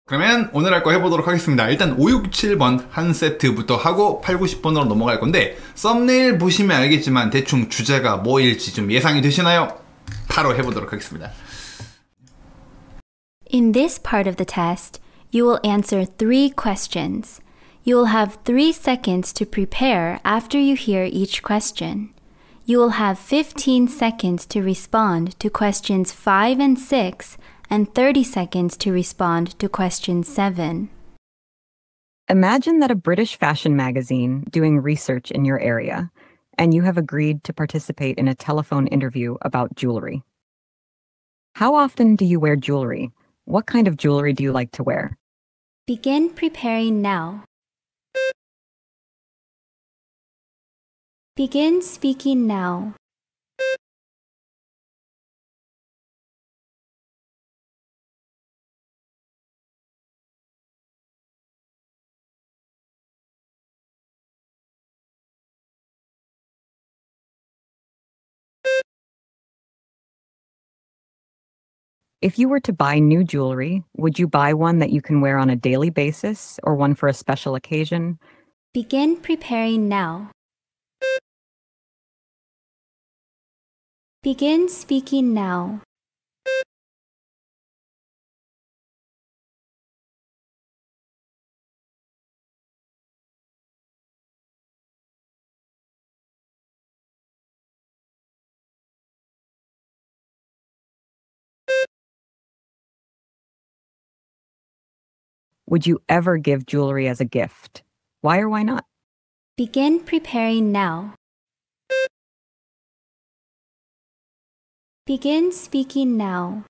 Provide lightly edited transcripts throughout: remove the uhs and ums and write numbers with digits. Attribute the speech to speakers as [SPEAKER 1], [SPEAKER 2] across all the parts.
[SPEAKER 1] 그러면 오늘 할 거 해보도록 하겠습니다. 일단 567번 한 세트부터 하고 8, 90번으로 넘어갈 건데 썸네일 보시면 알겠지만 대충 주제가 뭐일지 좀 예상이 되시나요? 바로 해보도록 하겠습니다.
[SPEAKER 2] In this part of the test, you will answer 3 questions. You will have 3 seconds to prepare after you hear each question. You will have 15 seconds to respond to questions 5 and 6 and 30 seconds to respond to question 7.
[SPEAKER 3] Imagine that a British fashion magazine doing research in your area, and you have agreed to participate in a telephone interview about jewelry. How often do you wear jewelry? What kind of jewelry do you like to wear?
[SPEAKER 2] Begin preparing now. Begin speaking now.
[SPEAKER 3] If you were to buy new jewelry, would you buy one that you can wear on a daily basis or one for a special occasion?
[SPEAKER 2] Begin preparing now. Begin speaking now.
[SPEAKER 3] Would you ever give jewelry as a gift? Why or why not?
[SPEAKER 2] Begin preparing now. Begin speaking now.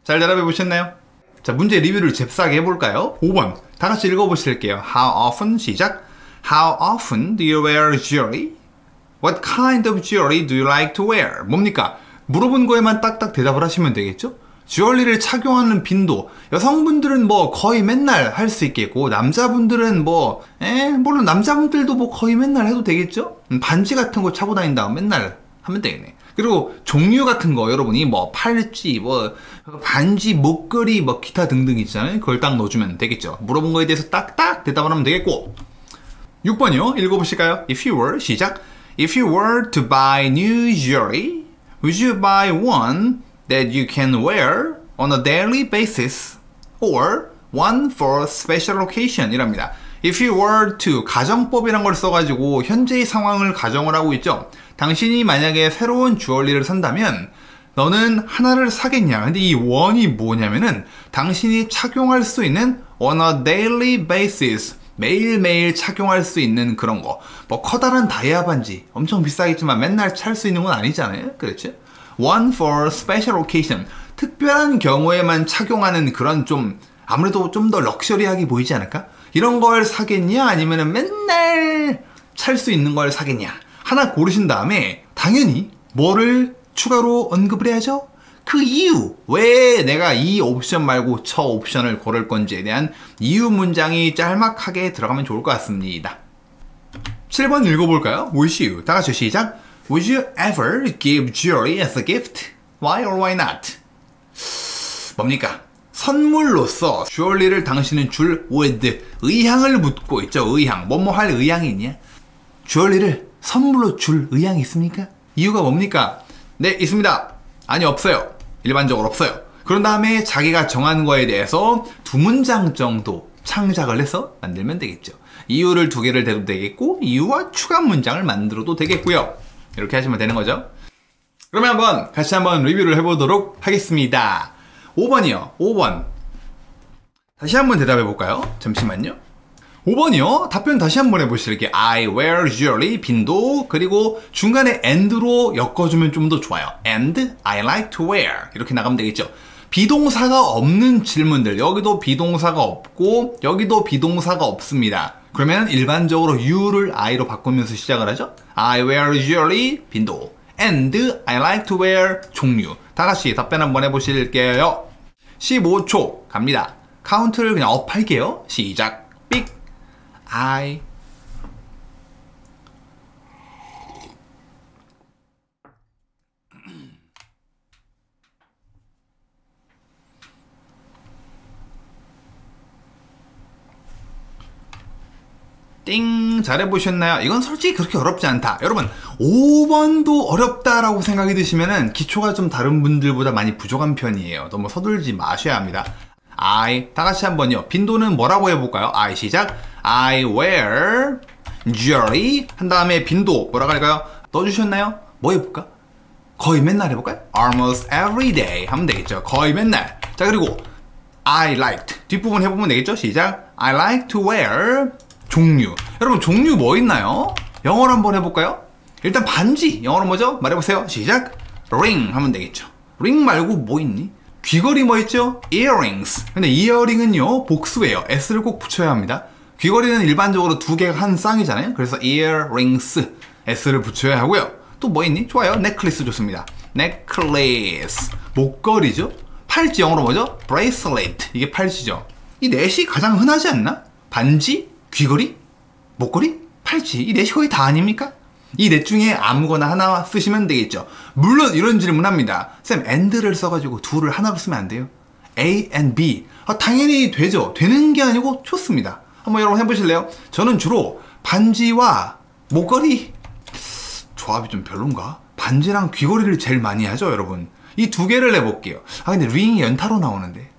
[SPEAKER 1] 잘 대답해 보셨나요? 자, 문제 리뷰를 잽싸게 해볼까요? 5번 다 같이 읽어보실게요. How often 시작. How often do you wear jewelry? What kind of jewelry do you like to wear? 뭡니까? 물어본 거에만 딱딱 대답을 하시면 되겠죠? 주얼리를 착용하는 빈도, 여성분들은 뭐 거의 맨날 할 수 있겠고 남자분들은 물론 남자분들도 뭐 거의 맨날 해도 되겠죠? 반지 같은 거 차고 다닌다 맨날 하면 되겠네. 그리고 종류 같은 거 여러분이 뭐 팔찌, 뭐 반지, 목걸이, 뭐 기타 등등 있잖아요. 그걸 딱 넣어주면 되겠죠. 물어본 거에 대해서 딱딱 대답을 하면 되겠고. 6번이요. 읽어보실까요? If you were 시작. If you were to buy new jewelry, would you buy one that you can wear on a daily basis or one for special occasion? 이랍니다. If you were to 가정법이란 걸 써가지고 현재의 상황을 가정을 하고 있죠. 당신이 만약에 새로운 주얼리를 산다면 너는 하나를 사겠냐? 근데 이 one이 뭐냐면은 당신이 착용할 수 있는 on a daily basis, 매일매일 착용할 수 있는 그런 거. 뭐 커다란 다이아 반지 엄청 비싸겠지만 맨날 찰 수 있는 건 아니잖아요. 그렇죠? One for special occasion, 특별한 경우에만 착용하는 그런 좀 아무래도 좀 더 럭셔리하게 보이지 않을까? 이런 걸 사겠냐? 아니면은 맨날 찰 수 있는 걸 사겠냐? 하나 고르신 다음에 당연히 뭐를 추가로 언급을 해야죠? 그 이유, 왜 내가 이 옵션 말고 저 옵션을 고를 건지에 대한 이유 문장이 짤막하게 들어가면 좋을 것 같습니다. 7번 읽어볼까요? Would you? 다 같이 시작. Would you ever give jewelry as a gift? Why or why not? 뭡니까? 선물로서 주얼리를 당신은 줄 would, 의향을 묻고 있죠. 의향. 뭐뭐 할 의향이 있냐? 주얼리를 선물로 줄 의향이 있습니까? 이유가 뭡니까? 네, 있습니다. 아니, 없어요. 일반적으로 없어요. 그런 다음에 자기가 정한 거에 대해서 2문장 정도 창작을 해서 만들면 되겠죠. 이유를 2개를 대도 되겠고 이유와 추가 문장을 만들어도 되겠고요. 이렇게 하시면 되는 거죠. 그러면 같이 한번 리뷰를 해보도록 하겠습니다. 5번이요. 5번. 다시 한번 대답해 볼까요? 잠시만요. 5번이요. 답변 다시 한번 해보실게요. I wear jewelry, 빈도, 그리고 중간에 and로 엮어주면 좀 더 좋아요. And I like to wear. 이렇게 나가면 되겠죠. 비동사가 없는 질문들, 여기도 비동사가 없고 여기도 비동사가 없습니다. 그러면 일반적으로 you를 I로 바꾸면서 시작을 하죠. I wear jewelry, 빈도. And I like to wear, 종류. 다 같이 답변 한번 해보실게요. 15초 갑니다. 카운트를 그냥 업 할게요. 시작. 삑. I 띵! 잘해보셨나요? 이건 솔직히 그렇게 어렵지 않다. 여러분 5번도 어렵다라고 생각이 드시면은 기초가 좀 다른 분들보다 많이 부족한 편이에요. 너무 서둘지 마셔야 합니다. I 다같이 한번요. 빈도는 뭐라고 해볼까요? I 시작. I wear jewelry 한 다음에 빈도 뭐라고 할까요? 넣어주셨나요? 뭐 해볼까? 거의 맨날 해볼까요? Almost every day 하면 되겠죠. 거의 맨날. 자 그리고 I liked 뒷부분 해보면 되겠죠? 시작. I like to wear 종류. 여러분 종류 뭐 있나요? 영어로 한번 해볼까요? 일단 반지 영어로 뭐죠? 말해보세요. 시작. ring 하면 되겠죠. ring 말고 뭐 있니? 귀걸이 뭐 있죠? earrings. 근데 이어링은요 복수예요. s를 꼭 붙여야 합니다. 귀걸이는 일반적으로 두 개가 한 쌍이잖아요. 그래서 earrings s를 붙여야 하고요. 또 뭐 있니? 좋아요. necklace 좋습니다. necklace 목걸이죠. 팔찌 영어로 뭐죠? bracelet 이게 팔찌죠. 이 넷이 가장 흔하지 않나? 반지, 귀걸이, 목걸이, 팔찌 이 넷이 거의 다 아닙니까? 이 넷 중에 아무거나 하나 쓰시면 되겠죠. 물론 이런 질문합니다. 쌤 and를 써가지고 둘을 하나로 쓰면 안 돼요? A and B 당연히 되죠. 되는 게 아니고 좋습니다. 한번 여러분 해보실래요? 저는 주로 반지와 목걸이 조합이 좀 별론가? 반지랑 귀걸이를 제일 많이 하죠 여러분. 이 두 개를 해볼게요. 근데 링이 연타로 나오는데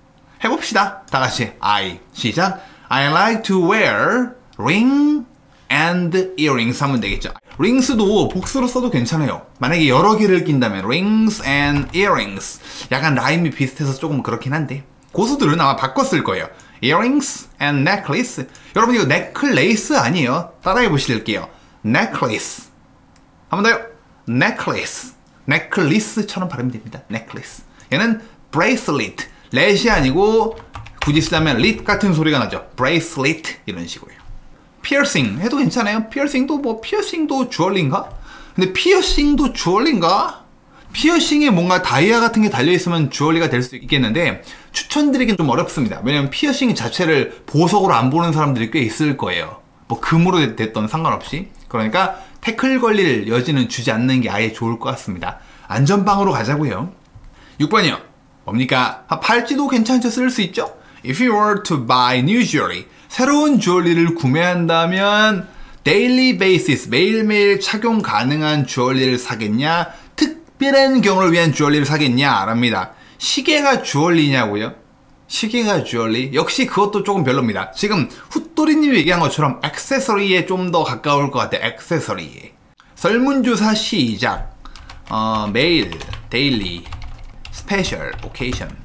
[SPEAKER 1] 해봅시다. 다같이 I 시작. I like to wear ring and earrings 하면 되겠죠. rings도 복수로 써도 괜찮아요. 만약에 여러 개를 낀다면 rings and earrings 약간 라임이 비슷해서 조금 그렇긴 한데 고수들은 아마 바꿨을 거예요. earrings and necklace. 여러분 이거 necklace 아니에요. 따라해 보실게요. necklace 한 번 더요. necklace necklace처럼 발음이 됩니다. necklace. 얘는 bracelet 렛이 아니고 굳이 쓰자면 lit 같은 소리가 나죠. bracelet 이런 식으로요. 피어싱 해도 괜찮아요. 피어싱도 뭐 피어싱도 주얼리인가? 근데 피어싱도 주얼리인가? 피어싱에 뭔가 다이아 같은 게 달려있으면 주얼리가 될 수 있겠는데 추천드리긴 좀 어렵습니다. 왜냐면 피어싱 자체를 보석으로 안 보는 사람들이 꽤 있을 거예요. 뭐 금으로 됐던 상관없이. 그러니까 태클 걸릴 여지는 주지 않는 게 아예 좋을 것 같습니다. 안전빵으로 가자고요. 6번이요. 뭡니까? 팔찌도 괜찮죠. 쓸 수 있죠? If you were to buy new jewelry, 새로운 주얼리를 구매한다면 daily basis, 매일매일 착용 가능한 주얼리를 사겠냐? 특별한 경우를 위한 주얼리를 사겠냐? 랍니다. 시계가 주얼리냐고요? 시계가 주얼리? 역시 그것도 조금 별로입니다. 지금 훗돌이님이 얘기한 것처럼 액세서리에 좀 더 가까울 것 같아요. 액세서리. 설문조사 시작. 매일, daily, special, occasion.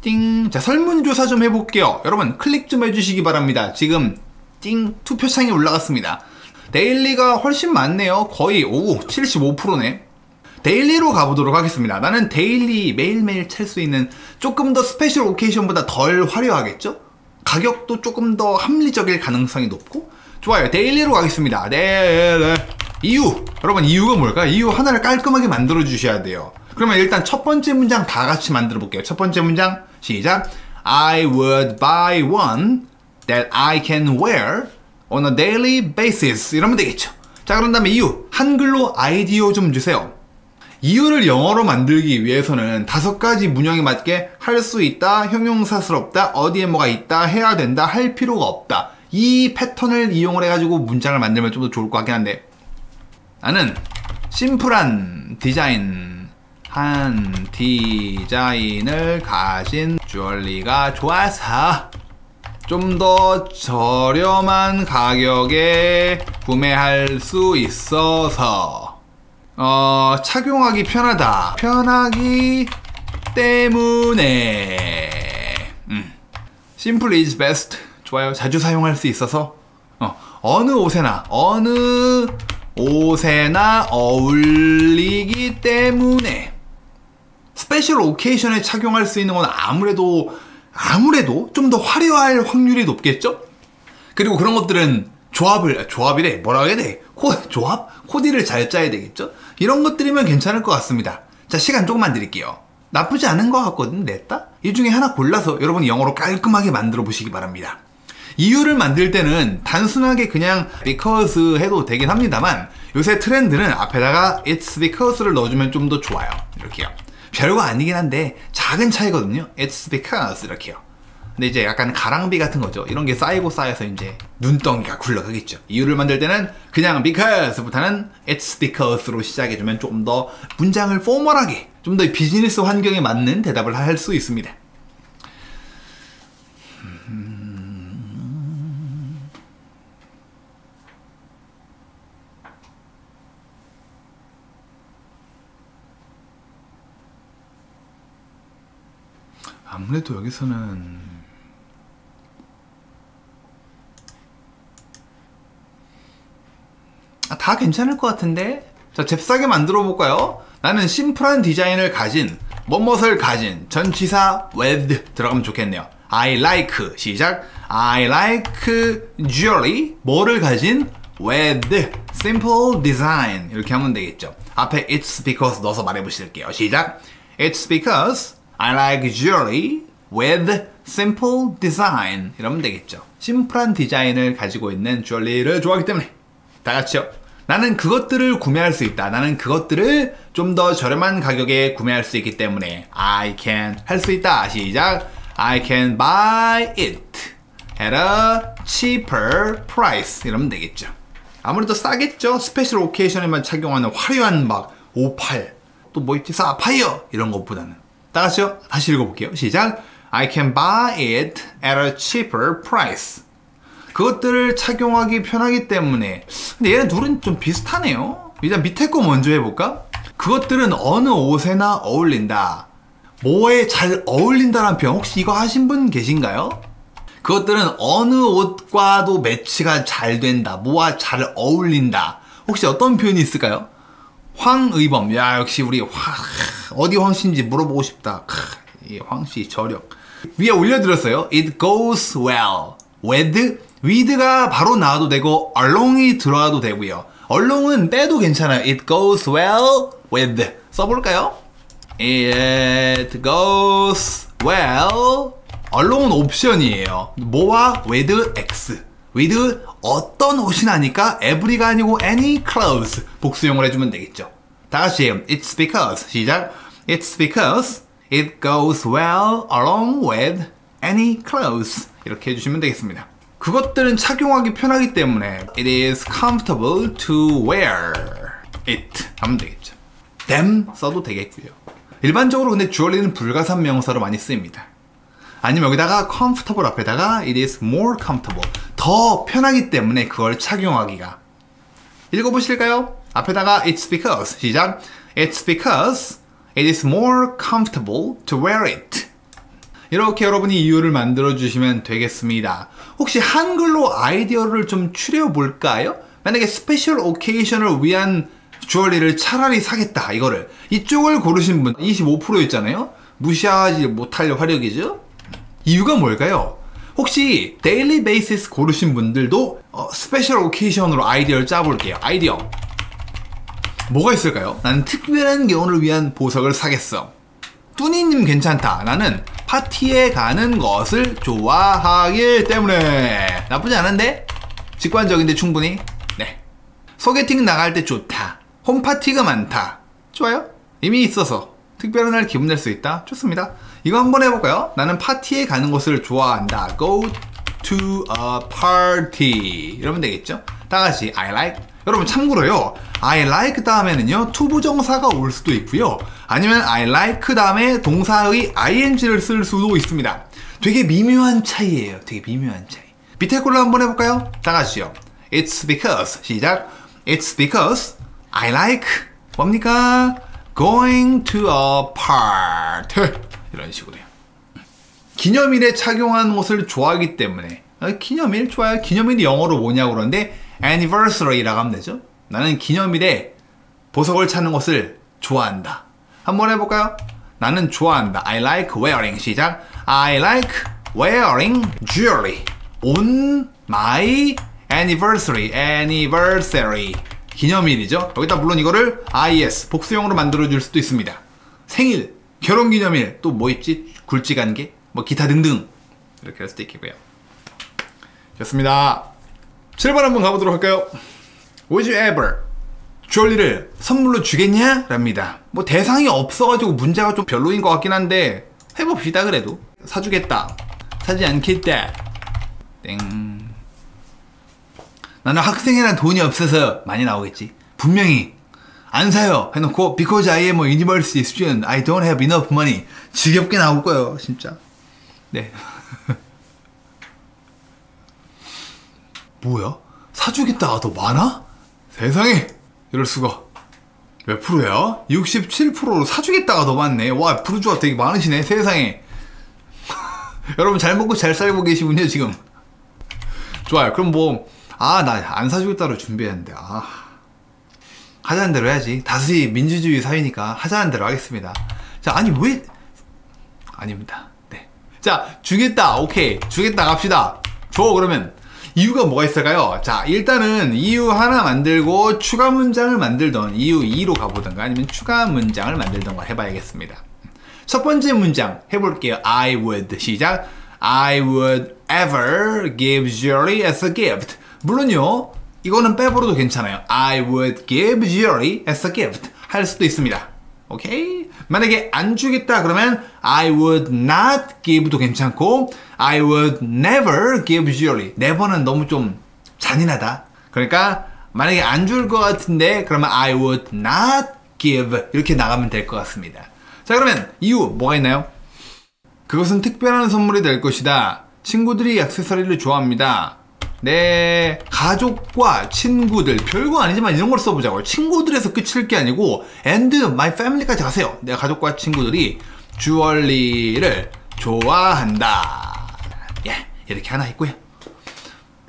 [SPEAKER 1] 띵. 자, 설문조사 좀 해볼게요. 여러분 클릭 좀 해주시기 바랍니다. 지금 띵 투표창이 올라갔습니다. 데일리가 훨씬 많네요. 거의 75%네. 데일리로 가보도록 하겠습니다. 나는 데일리 매일매일 찰 수 있는 조금 더 스페셜 오케이션보다 덜 화려하겠죠? 가격도 조금 더 합리적일 가능성이 높고 좋아요. 데일리로 가겠습니다. 네. 이유. 여러분 이유가 뭘까? 이유 하나를 깔끔하게 만들어 주셔야 돼요. 그러면 일단 첫 번째 문장 다 같이 만들어 볼게요. 첫 번째 문장 시작. I would buy one that I can wear on a daily basis. 이러면 되겠죠. 자, 그런 다음에 이유. 한글로 아이디어 좀 주세요. 이유를 영어로 만들기 위해서는 5가지 문형에 맞게 할 수 있다, 형용사스럽다, 어디에 뭐가 있다, 해야 된다, 할 필요가 없다. 이 패턴을 이용을 해가지고 문장을 만들면 좀 더 좋을 것 같긴 한데 나는 심플한 디자인을 가진 주얼리가 좋아서 좀 더 저렴한 가격에 구매할 수 있어서 착용하기 편하다. 편하기 때문에 Simple is best. 좋아요. 자주 사용할 수 있어서 어느 옷에나 어울리기 때문에 스페셜 오케이션에 착용할 수 있는 건 아무래도 좀 더 화려할 확률이 높겠죠? 그리고 그런 것들은 조합이래. 뭐라고 해야 돼? 코디를 잘 짜야 되겠죠? 이런 것들이면 괜찮을 것 같습니다. 자, 시간 조금만 드릴게요. 나쁘지 않은 것 같거든, 냈다? 이 중에 하나 골라서 여러분이 영어로 깔끔하게 만들어 보시기 바랍니다. 이유를 만들 때는 단순하게 그냥 because 해도 되긴 합니다만 요새 트렌드는 앞에다가 it's because를 넣어주면 좀 더 좋아요. 이렇게요. 별거 아니긴 한데 작은 차이거든요. It's because 이렇게요. 근데 이제 약간 가랑비 같은 거죠. 이런 게 쌓이고 쌓여서 이제 눈덩이가 굴러가겠죠. 이유를 만들 때는 그냥 because보다는 it's because로 시작해주면 조금 더 문장을 포멀하게 좀 더 비즈니스 환경에 맞는 대답을 할 수 있습니다. 아무래도 여기서는 다 괜찮을 것 같은데? 자, 잽싸게 만들어 볼까요? 나는 심플한 디자인을 가진 뭐뭇을 가진 전치사 with 들어가면 좋겠네요. I like 시작. I like jewelry 뭐를 가진 with simple design 이렇게 하면 되겠죠. 앞에 it's because 넣어서 말해보실게요. 시작. It's because I like jewelry with simple design 이러면 되겠죠. 심플한 디자인을 가지고 있는 주얼리를 좋아하기 때문에 다 같이요. 나는 그것들을 구매할 수 있다. 나는 그것들을 좀 더 저렴한 가격에 구매할 수 있기 때문에 I can 할 수 있다. 시작. I can buy it at a cheaper price 이러면 되겠죠. 아무래도 싸겠죠. 스페셜 오케이션에만 착용하는 화려한 막 58 또 뭐 있지? 사파이어 이런 것보다는 다 같이요. 다시 읽어볼게요. 시작. I can buy it at a cheaper price. 그것들을 착용하기 편하기 때문에. 근데 얘네 둘은 좀 비슷하네요. 일단 밑에 거 먼저 해볼까? 그것들은 어느 옷에나 어울린다. 뭐에 잘 어울린다라는 표현 혹시 이거 하신 분 계신가요? 그것들은 어느 옷과도 매치가 잘 된다. 뭐와 잘 어울린다. 혹시 어떤 표현이 있을까요? 황의범. 야, 역시 우리 어디 황씨인지 물어보고 싶다. 이 황씨 저력. 위에 올려드렸어요. It goes well with가 바로 나와도 되고 along이 들어와도 되고요. along은 빼도 괜찮아요. It goes well with 써볼까요? It goes well. along은 옵션이에요. 뭐와 with X with 어떤 옷이 나니까 every가 아니고 any clothes 복수용을 해주면 되겠죠. 다같이 It's because 시작. It's because it goes well along with any clothes 이렇게 해주시면 되겠습니다. 그것들은 착용하기 편하기 때문에 It is comfortable to wear it 하면 되겠죠. them 써도 되겠고요. 일반적으로 근데 주얼리는 불가산 명사로 많이 쓰입니다. 아니면 여기다가 comfortable 앞에다가 it is more comfortable 더 편하기 때문에 그걸 착용하기가. 읽어보실까요? 앞에다가 it's because 시작. It's because it is more comfortable to wear it. 이렇게 여러분이 이유를 만들어 주시면 되겠습니다. 혹시 한글로 아이디어를 좀 추려볼까요? 만약에 스페셜 오케이션을 위한 주얼리를 차라리 사겠다 이거를 이쪽을 고르신 분 25%였잖아요. 무시하지 못할 화력이죠. 이유가 뭘까요? 혹시 데일리 베이시스 고르신 분들도 스페셜 오케이션으로 아이디어를 짜볼게요. 아이디어 뭐가 있을까요? 나는 특별한 경우를 위한 보석을 사겠어. 뚜니님 괜찮다. 나는 파티에 가는 것을 좋아하기 때문에. 나쁘지 않은데? 직관적인데 충분히. 네. 소개팅 나갈 때 좋다. 홈파티가 많다. 좋아요? 이미 있어서 특별한 날 기분 낼 수 있다. 좋습니다. 이거 한번 해볼까요? 나는 파티에 가는 것을 좋아한다. Go to a party 이러면 되겠죠? 다같이 I like. 여러분 참고로요, I like 다음에는요 투부정사가 올 수도 있고요, 아니면 I like 다음에 동사의 ing를 쓸 수도 있습니다. 되게 미묘한 차이예요. 되게 미묘한 차이. 밑에 걸로 한번 해볼까요? 다같이요. It's because 시작. It's because I like 뭡니까? Going to a party 이런 식으로요. 기념일에 착용하는 옷을 좋아하기 때문에. 기념일 좋아요. 기념일이 영어로 뭐냐고 그러는데 anniversary라고 하면 되죠. 나는 기념일에 보석을 찾는 것을 좋아한다. 한번 해볼까요? 나는 좋아한다. I like wearing. 시작. I like wearing jewelry on my anniversary. anniversary. 기념일이죠. 여기다 물론 이거를 IS 복수형으로 만들어줄 수도 있습니다. 생일, 결혼기념일, 또 뭐 있지? 굴지간개, 뭐 기타 등등 이렇게 할 수도 있겠고요. 좋습니다. 7번 한번 가보도록 할까요? Would you ever 주얼리를 선물로 주겠냐? 랍니다. 뭐 대상이 없어가지고 문제가 좀 별로인 것 같긴 한데 해봅시다. 그래도 사주겠다, 사지 않겠다. 땡. 나는 학생이란 돈이 없어서 많이 나오겠지. 분명히 안 사요 해놓고 because I am a university student, I don't have enough money. 지겹게 나올 거예요 진짜. 네. 뭐야? 사주겠다가 더 많아? 세상에, 이럴 수가. 몇 프로야? 67%로 사주겠다가 더 많네. 와, 부르주아 되게 많으시네. 세상에. 여러분 잘 먹고 잘 살고 계시군요 지금. 좋아요. 그럼 뭐 나 안 사주겠다로 준비했는데 하자는 대로 해야지. 다수의 민주주의 사회니까 하자는 대로 하겠습니다. 자, 아니 왜 아닙니다. 네. 자, 주겠다. 오케이, 주겠다 갑시다. 그러면 이유가 뭐가 있을까요? 자, 일단은 이유 하나 만들고 추가 문장을 만들던 이유 2로 가보던가 아니면 추가 문장을 만들던가 해봐야겠습니다. 첫 번째 문장 해볼게요. I would. 시작. I would ever give jewelry as a gift. 물론요, 이거는 빼버려도 괜찮아요. I would give jewelry as a gift 할 수도 있습니다. 오케이? 만약에 안 주겠다 그러면 I would not give도 괜찮고 I would never give jewelry. never는 너무 좀 잔인하다. 그러니까 만약에 안 줄 것 같은데 그러면 I would not give 이렇게 나가면 될 것 같습니다. 자, 그러면 이유 뭐가 있나요? 그것은 특별한 선물이 될 것이다. 친구들이 액세서리를 좋아합니다. 내 가족과 친구들, 별거 아니지만 이런 걸 써보자고요. 친구들에서 끝일 게 아니고 and my family까지 가세요. 내 가족과 친구들이 주얼리를 좋아한다. 예, 이렇게 하나 있고요.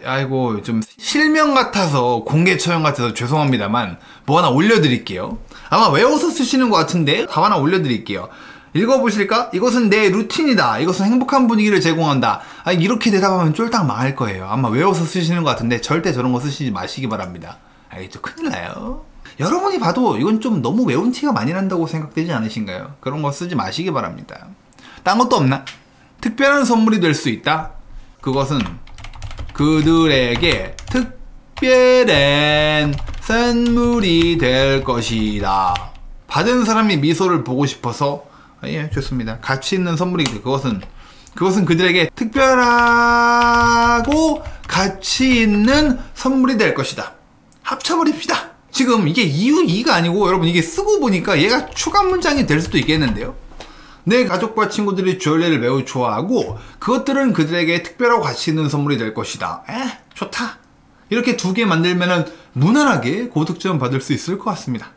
[SPEAKER 1] 아이고, 좀 실명 같아서 공개 처형 같아서 죄송합니다만 뭐 하나 올려드릴게요. 아마 외워서 쓰시는 것 같은데 답 하나 올려드릴게요. 읽어보실까? 이것은 내 루틴이다. 이것은 행복한 분위기를 제공한다. 이렇게 대답하면 쫄딱 망할 거예요. 아마 외워서 쓰시는 것 같은데 절대 저런 거 쓰시지 마시기 바랍니다. 알겠죠? 큰일 나요. 여러분이 봐도 이건 좀 너무 외운 티가 많이 난다고 생각되지 않으신가요? 그런 거 쓰지 마시기 바랍니다. 딴 것도 없나? 특별한 선물이 될 수 있다. 그것은 그들에게 특별한 선물이 될 것이다. 받은 사람이 미소를 보고 싶어서. 예, 좋습니다. 가치 있는 선물이기 때문에 그것은 그들에게 특별하고 가치 있는 선물이 될 것이다. 합쳐버립시다. 지금 이게 이유 2가 아니고 여러분 이게 쓰고 보니까 얘가 추가 문장이 될 수도 있겠는데요. 내 가족과 친구들이 주얼리를 매우 좋아하고 그것들은 그들에게 특별하고 가치 있는 선물이 될 것이다. 좋다. 이렇게 두 개 만들면은 무난하게 고득점 받을 수 있을 것 같습니다.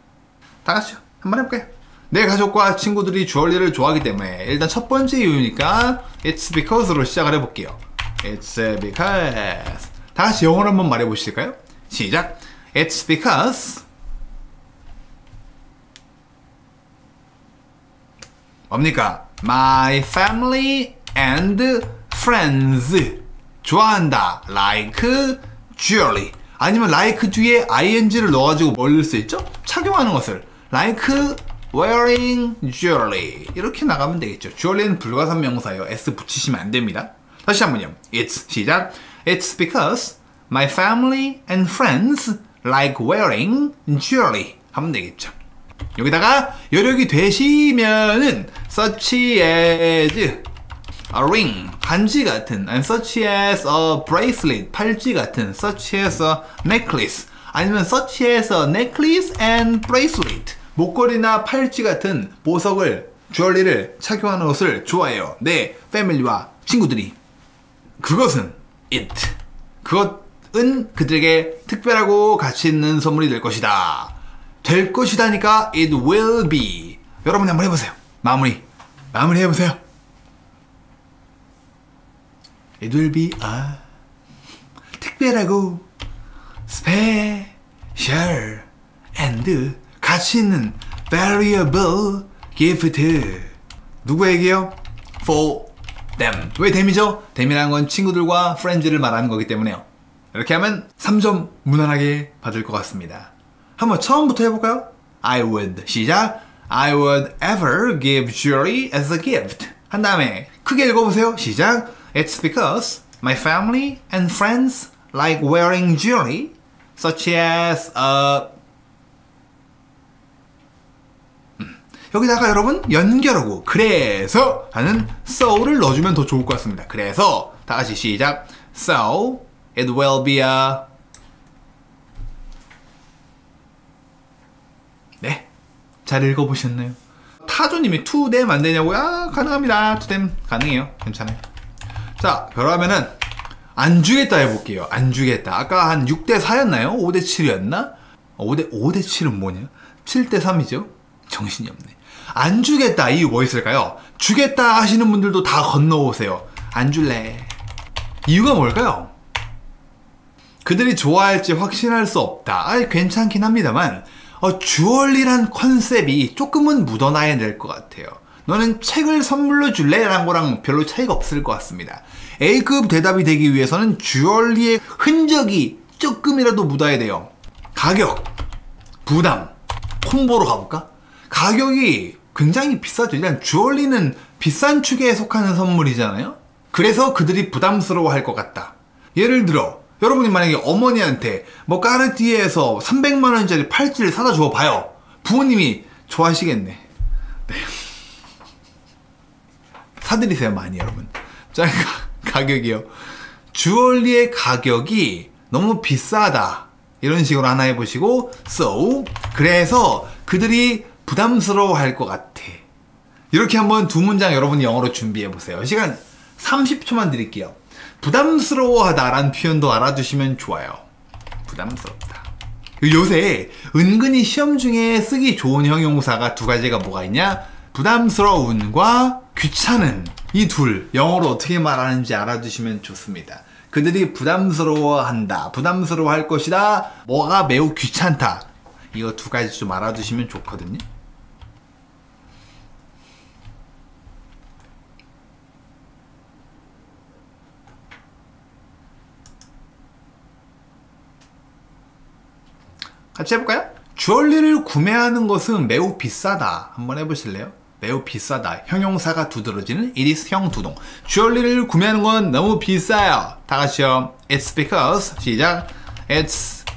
[SPEAKER 1] 다 같이요. 한번 해볼까요? 내 가족과 친구들이 주얼리를 좋아하기 때문에. 일단 첫 번째 이유니까 It's because로 시작을 해볼게요. It's because. 다 같이 영어로 한번 말해보실까요? 시작. It's because 뭡니까? My family and friends 좋아한다. Like jewelry. 아니면 like 뒤에 ing를 넣어가지고 뭘 넣을 수 있죠? 착용하는 것을. Like wearing jewelry. 이렇게 나가면 되겠죠. jewelry는 불가산 명사예요. s 붙이시면 안 됩니다. 다시 한번요. It's. 시작. It's because my family and friends like wearing jewelry. 하면 되겠죠. 여기다가 여력이 되시면은 such as a ring, 반지 같은, and such as a bracelet, 팔찌 같은, such as a necklace, 아니면 such as a necklace and bracelet, 목걸이나 팔찌 같은 보석을, 주얼리를 착용하는 것을 좋아해요. 내 패밀리와 친구들이. 그것은 그것은 그들에게 특별하고 가치 있는 선물이 될 것이다. 될 것이다니까 it will be. 여러분이 한번 해보세요. 마무리 해보세요. It will be 특별하고 special and 가치 있는 valuable gift. 누구에게요? For them. 왜 them이죠? them이라는 건 친구들과 friends를 말하는 거기 때문에요. 이렇게 하면 3점 무난하게 받을 것 같습니다. 한번 처음부터 해볼까요? I would. 시작. I would ever give jewelry as a gift. 한 다음에 크게 읽어보세요. 시작. It's because my family and friends like wearing jewelry such as 여기다가 여러분 연결하고 그래서 하는 so를 넣어주면 더 좋을 것 같습니다. 그래서 다같이 시작. So it will be a 네, 잘 읽어보셨나요? 타조님이 to them 안 되냐고요? 아, 가능합니다. to them 가능해요. 괜찮아요. 자, 그러면은 안 주겠다 해볼게요. 안 주겠다. 아까 한 6대 4였나요? 5대 7이었나? 5대 7은 뭐냐? 7대 3이죠? 정신이 없네. 안 주겠다. 이유 뭐 있을까요? 주겠다 하시는 분들도 다 건너오세요. 안 줄래. 이유가 뭘까요? 그들이 좋아할지 확신할 수 없다. 아이, 괜찮긴 합니다만 주얼리란 컨셉이 조금은 묻어나야 될 것 같아요. 너는 책을 선물로 줄래? 라는 거랑 별로 차이가 없을 것 같습니다. A급 대답이 되기 위해서는 주얼리의 흔적이 조금이라도 묻어야 돼요. 가격, 부담, 콤보로 가볼까? 가격이 굉장히 비싸죠. 일단 주얼리는 비싼 축에 속하는 선물이잖아요. 그래서 그들이 부담스러워 할 것 같다. 예를 들어 여러분이 만약에 어머니한테 뭐 까르띠에에서 300만원짜리 팔찌를 사다 줘봐요. 부모님이 좋아하시겠네. 네. 사드리세요 많이 여러분. 자, 가격이요. 주얼리의 가격이 너무 비싸다. 이런 식으로 하나 해보시고 So 그래서 그들이 부담스러워 할 것 같아. 이렇게 한번 두 문장 여러분이 영어로 준비해보세요. 시간 30초만 드릴게요. 부담스러워하다라는 표현도 알아두시면 좋아요. 부담스럽다. 요새 은근히 시험 중에 쓰기 좋은 형용사가 두 가지가 뭐가 있냐? 부담스러운과 귀찮은 이 둘 영어로 어떻게 말하는지 알아두시면 좋습니다. 그들이 부담스러워한다. 부담스러워할 것이다. 뭐가 매우 귀찮다. 이거 두 가지 좀 알아두시면 좋거든요. 같이 해볼까요? 주얼리를 구매하는 것은 매우 비싸다. 한번 해보실래요? 매우 비싸다. 형용사가 두드러지는 it is 형두동. 주얼리를 구매하는 건 너무 비싸요. 다 같이요. It's because 시작. It's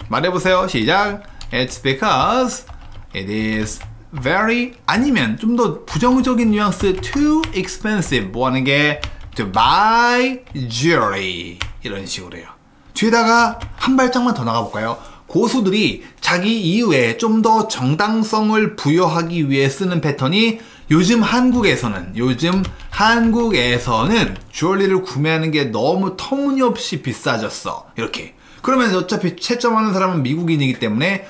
[SPEAKER 1] 말해보세요. 시작. It's because it is very 아니면 좀 더 부정적인 뉘앙스 too expensive 뭐 하는 게 to buy jewelry 이런 식으로 해요. 뒤에다가 한 발짝만 더 나가볼까요? 고수들이 자기 이유에 좀 더 정당성을 부여하기 위해 쓰는 패턴이 요즘 한국에서는 주얼리를 구매하는 게 너무 터무니없이 비싸졌어. 이렇게. 그러면 어차피 채점하는 사람은 미국인이기 때문에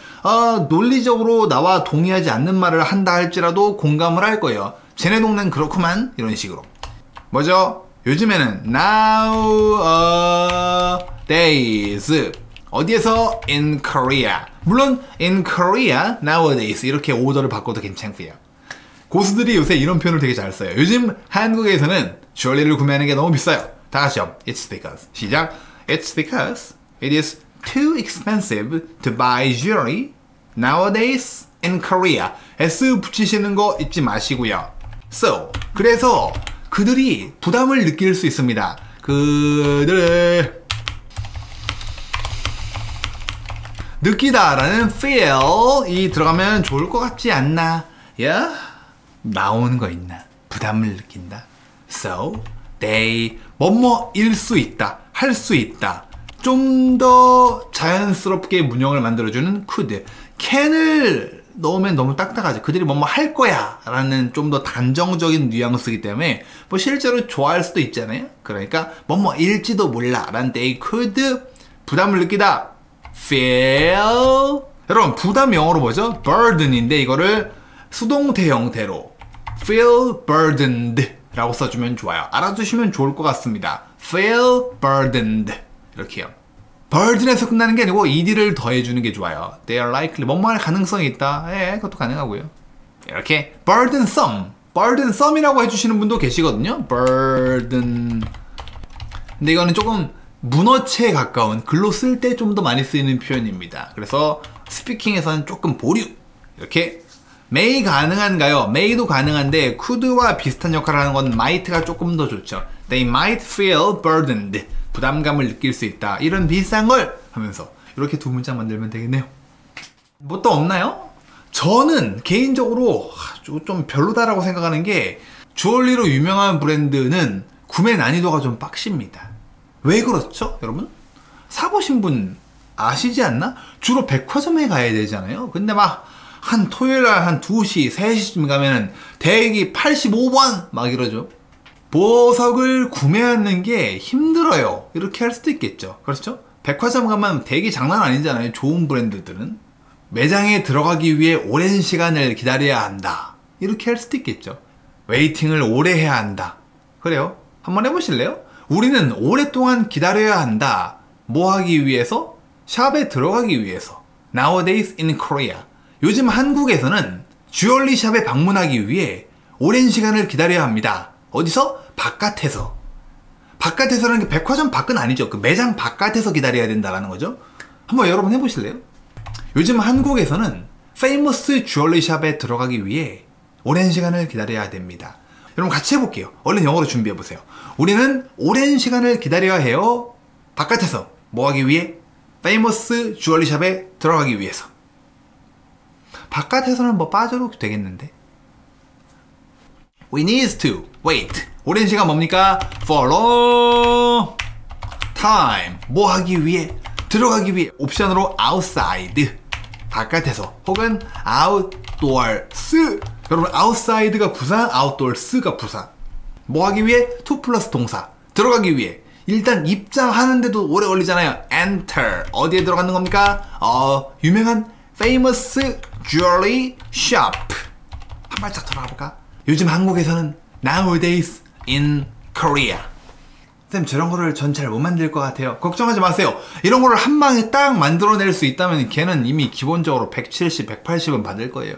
[SPEAKER 1] 논리적으로 나와 동의하지 않는 말을 한다 할지라도 공감을 할 거예요. 쟤네 동네는 그렇구만. 이런 식으로. 뭐죠? 요즘에는 nowadays 어디에서? in Korea. 물론 in Korea nowadays 이렇게 오더를 바꿔도 괜찮고요. 고수들이 요새 이런 표현을 되게 잘 써요. 요즘 한국에서는 주얼리를 구매하는 게 너무 비싸요. 다 같이요. It's because. 시작. It's because it is too expensive to buy jewelry nowadays in Korea. S 붙이시는 거 잊지 마시고요. So 그래서 그들이 부담을 느낄 수 있습니다. 그들을 느끼다라는 feel이 들어가면 좋을 것 같지 않나? 야? 나오는 거 있나? 부담을 느낀다. So, they 뭐뭐일 수 있다. 할 수 있다. 좀 더 자연스럽게 문형을 만들어주는 could. can을 넣으면 너무 딱딱하지. 그들이 뭐뭐 할 거야 라는 좀 더 단정적인 뉘앙스이기 때문에 뭐 실제로 좋아할 수도 있잖아요. 그러니까 뭐뭐일지도 몰라 라는 they could 부담을 느끼다. feel. 여러분 부담 영어로 뭐죠? burden인데 이거를 수동태 형태로 feel burdened 라고 써주면 좋아요. 알아두시면 좋을 것 같습니다. feel burdened 이렇게요. burden에서 끝나는 게 아니고 ed를 더해주는 게 좋아요. they are likely 뭐뭐 할 가능성이 있다. 예, 그것도 가능하고요. 이렇게 burdensome burdensome이라고 해주시는 분도 계시거든요. burden. 근데 이거는 조금 문어체에 가까운 글로 쓸 때 좀 더 많이 쓰이는 표현입니다. 그래서 스피킹에서는 조금 보류. 이렇게 may 가능한가요? may도 가능한데 could와 비슷한 역할을 하는 건 might가 조금 더 좋죠. They might feel burdened. 부담감을 느낄 수 있다. 이런 비슷한 걸 하면서 이렇게 두 문장 만들면 되겠네요. 뭐 또 없나요? 저는 개인적으로 좀 별로다라고 생각하는 게 주얼리로 유명한 브랜드는 구매 난이도가 좀 빡십니다. 왜 그렇죠? 여러분? 사보신 분 아시지 않나? 주로 백화점에 가야 되잖아요. 근데 막 한 토요일날 한 2시, 3시쯤 가면은 대기 85번 막 이러죠. 보석을 구매하는 게 힘들어요. 이렇게 할 수도 있겠죠. 그렇죠? 백화점 가면 대기 장난 아니잖아요. 좋은 브랜드들은. 매장에 들어가기 위해 오랜 시간을 기다려야 한다. 이렇게 할 수도 있겠죠. 웨이팅을 오래 해야 한다. 그래요? 한번 해보실래요? 우리는 오랫동안 기다려야 한다. 뭐 하기 위해서? 샵에 들어가기 위해서. Nowadays in Korea. 요즘 한국에서는 주얼리 샵에 방문하기 위해 오랜 시간을 기다려야 합니다. 어디서? 바깥에서. 바깥에서라는 게 백화점 밖은 아니죠. 그 매장 바깥에서 기다려야 된다는 거죠. 한번 여러분 해보실래요? 요즘 한국에서는 페이머스 주얼리 샵에 들어가기 위해 오랜 시간을 기다려야 됩니다. 여러분 같이 해볼게요. 얼른 영어로 준비해보세요. 우리는 오랜 시간을 기다려야 해요. 바깥에서 뭐 하기 위해? 페이머스 주얼리 샵에 들어가기 위해서. 바깥에서는 뭐 빠져도 되겠는데. We need to wait. 오랜 시간 뭡니까? For long time. 뭐 하기 위해? 들어가기 위해. 옵션으로 outside. 바깥에서. 혹은 outdoors. 여러분 outside가 부사, outdoors가 부사. 뭐 하기 위해? to 플러스 동사. 들어가기 위해. 일단 입장하는데도 오래 걸리잖아요. enter. 어디에 들어가는 겁니까? 유명한 famous jewelry shop. 한 발짝 돌아가 볼까? 요즘 한국에서는 nowadays in Korea. 쌤 저런 거를 전 잘 못 만들 것 같아요. 걱정하지 마세요. 이런 거를 한 방에 딱 만들어낼 수 있다면 걔는 이미 기본적으로 170, 180은 받을 거예요.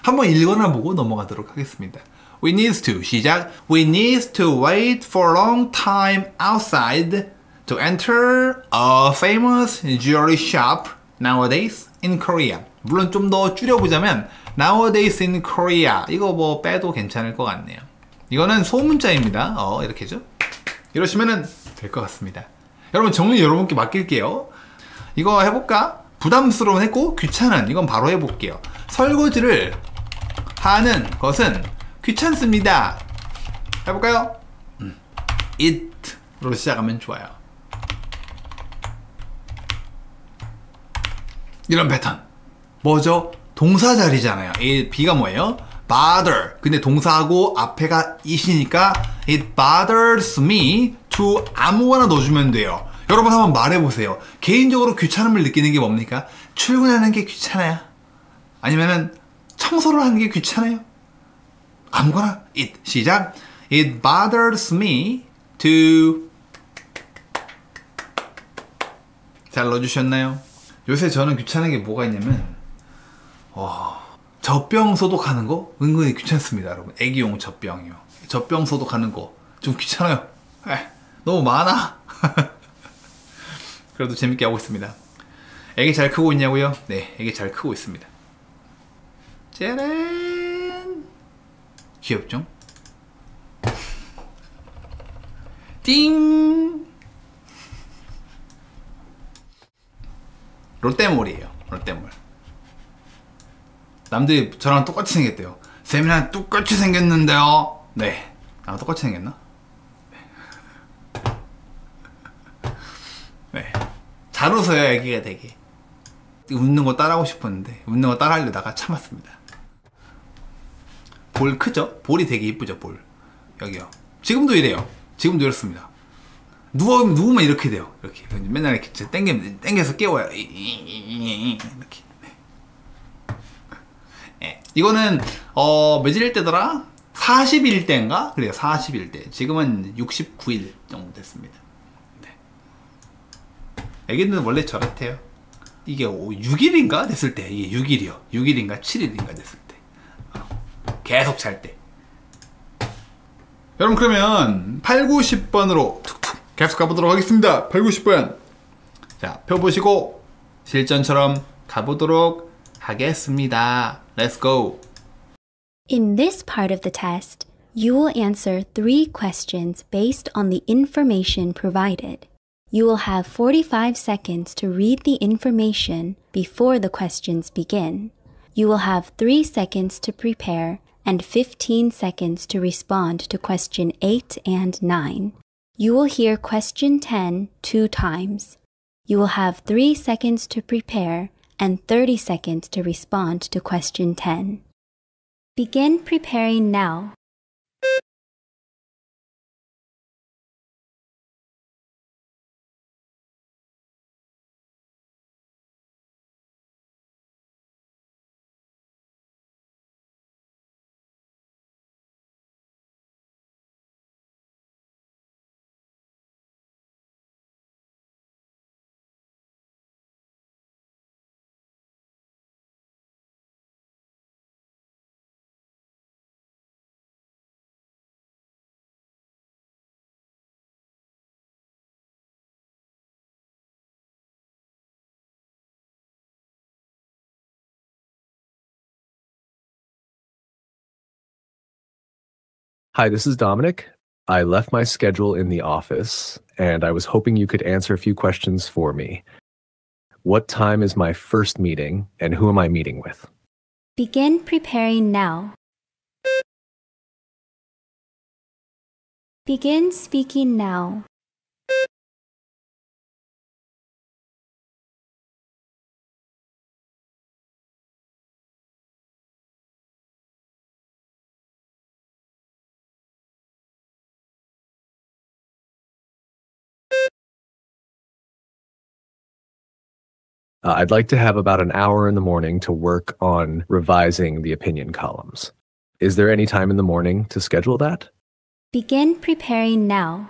[SPEAKER 1] 한번 읽어나 보고 넘어가도록 하겠습니다. We need to 시작. We need to wait for a long time outside to enter a famous jewelry shop nowadays in Korea. 물론 좀 더 줄여보자면 nowadays in Korea. 이거 뭐 빼도 괜찮을 것 같네요. 이거는 소문자입니다. 이렇게죠. 이러시면은 될 것 같습니다. 여러분 정리 여러분께 맡길게요. 이거 해볼까? 부담스러운 했고 귀찮은 이건 바로 해볼게요. 설거지를 하는 것은 귀찮습니다. 해볼까요? it로 시작하면 좋아요. 이런 패턴 뭐죠? 동사 자리잖아요. 이 B가 뭐예요? bother. 근데 동사하고 앞에가 it이니까 it bothers me to 아무거나 넣어주면 돼요. 여러분 한번 말해보세요. 개인적으로 귀찮음을 느끼는 게 뭡니까? 출근하는 게 귀찮아요? 아니면은 청소를 하는 게 귀찮아요? 아무거나 it. 시작. It bothers me to. 잘 넣어주셨나요? 요새 저는 귀찮은 게 뭐가 있냐면 젖병 소독하는 거 은근히 귀찮습니다. 여러분 애기용 젖병이요. 젖병 소독하는 거 좀 귀찮아요. 너무 많아. 그래도 재밌게 하고 있습니다. 애기 잘 크고 있냐고요? 네, 애기 잘 크고 있습니다. 짜란. 귀엽죠? 띵. 롯데몰이에요. 롯데몰. 남들이 저랑 똑같이 생겼대요. 쌤이랑 똑같이 생겼는데요. 네. 나랑 똑같이 생겼나? 네. 잘 웃어요, 애기가 되게. 웃는 거 따라하고 싶었는데, 웃는 거 따라하려다가 참았습니다. 볼 크죠? 볼이 되게 이쁘죠, 볼. 여기요. 지금도 이래요. 지금도 이렇습니다. 누우면 이렇게 돼요. 이렇게. 맨날 이렇게 땡겨서 깨워요. 이렇게. 네. 이거는, 며칠 때더라? 40일 때인가? 그래요, 40일 때. 지금은 69일 정도 됐습니다. 네. 애기는 원래 저렇대요. 이게 6일인가 됐을 때. 이게 6일이요. 6일인가 7일인가 됐을 때. 계속 잘 때. 여러분 그러면 8, 9, 10번으로 툭툭 계속 가보도록 하겠습니다. 8, 9, 10번. 자, 표 보시고 실전처럼 가보도록 하겠습니다. Let's go.
[SPEAKER 2] In this part of the test, you will answer 3 questions based on the information provided. You will have 45 seconds to read the information before the questions begin. You will have 3 seconds to prepare and 15 seconds to respond to question 8 and 9. You will hear question 10 2 times. You will have 3 seconds to prepare and 30 seconds to respond to question 10. Begin preparing now.
[SPEAKER 4] Hi, this is Dominic. I left my schedule in the office, and I was hoping you could answer a few questions for me. What time is my first meeting, and who am I meeting with?
[SPEAKER 2] Begin preparing now. Begin speaking now.
[SPEAKER 4] I'd like to have about an hour in the morning to work on revising the opinion columns. Is there any time in the morning to schedule that?
[SPEAKER 2] Begin preparing now.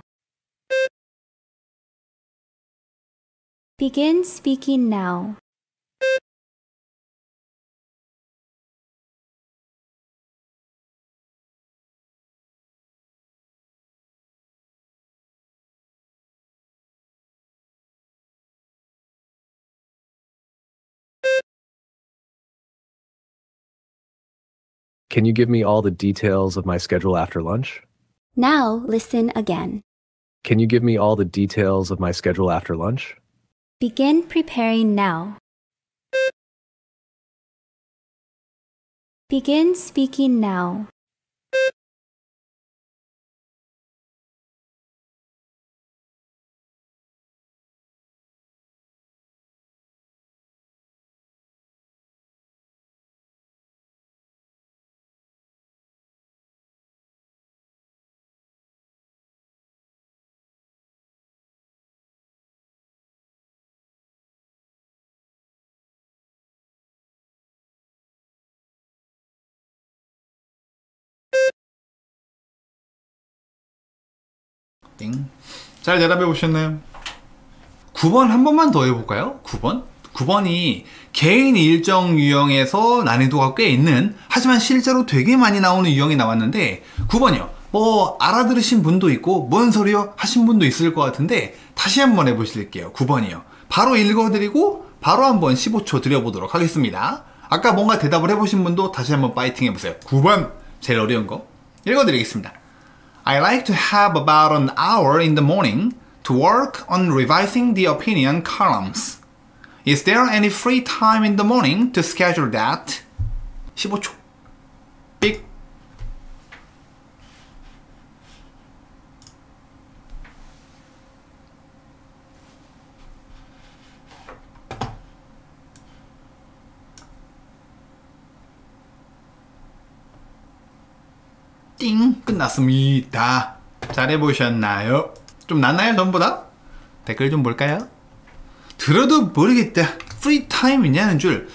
[SPEAKER 2] Begin speaking now.
[SPEAKER 4] Can you give me all the details of my schedule after lunch?
[SPEAKER 2] Now listen again.
[SPEAKER 4] Can you give me all the details of my schedule after lunch?
[SPEAKER 2] Begin preparing now. Begin speaking now.
[SPEAKER 1] 띵. 잘 대답해 보셨나요? 9번 한 번만 더 해볼까요? 9번? 9번이 개인 일정 유형에서 난이도가 꽤 있는, 하지만 실제로 되게 많이 나오는 유형이 나왔는데, 9번이요. 뭐 알아들으신 분도 있고 뭔 소리요? 하신 분도 있을 것 같은데 다시 한번 해보실게요. 9번이요. 바로 읽어드리고 바로 한번 15초 드려보도록 하겠습니다. 아까 뭔가 대답을 해보신 분도 다시 한번 파이팅 해보세요. 9번 제일 어려운 거 읽어드리겠습니다. I like to have about an hour in the morning to work on revising the opinion columns. Is there any free time in the morning to schedule that? 15초. 삑. 띵! 끝났습니다. 잘해보셨나요? 좀 낫나요? 전보다? 댓글 좀 볼까요? 들어도 모르겠다. 프리 타임이냐는 줄.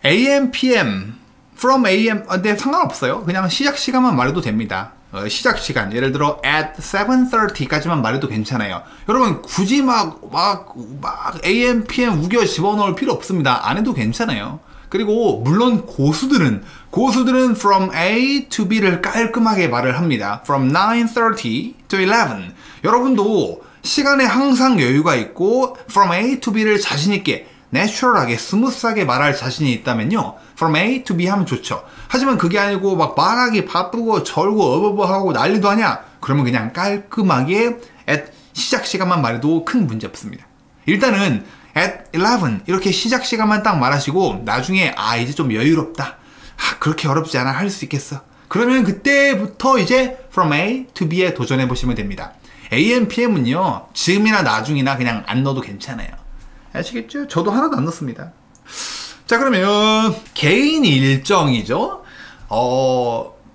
[SPEAKER 1] AM, PM, from AM, 네, 상관없어요. 그냥 시작 시간만 말해도 됩니다. 시작 시간, 예를 들어 at 7:30까지만 말해도 괜찮아요. 여러분 굳이 막 AM, PM 우겨 집어넣을 필요 없습니다. 안 해도 괜찮아요. 그리고 물론 고수들은 from A to B를 깔끔하게 말을 합니다. From 9:30 to 11. 여러분도 시간에 항상 여유가 있고 from A to B를 자신 있게 내추럴하게 스무스하게 말할 자신이 있다면요, from A to B 하면 좋죠. 하지만 그게 아니고 막 말하기 바쁘고 절고 어버버하고 난리도 하냐? 그러면 그냥 깔끔하게 at 시작 시간만 말해도 큰 문제 없습니다. 일단은 at 11 이렇게 시작 시간만 딱 말하시고 나중에 이제 좀 여유롭다, 그렇게 어렵지 않아, 할 수 있겠어, 그러면 그때부터 이제 from A to B에 도전해 보시면 됩니다. AM, PM은요 지금이나 나중이나 그냥 안 넣어도 괜찮아요. 아시겠죠? 저도 하나도 안 넣습니다. 자, 그러면 개인 일정이죠.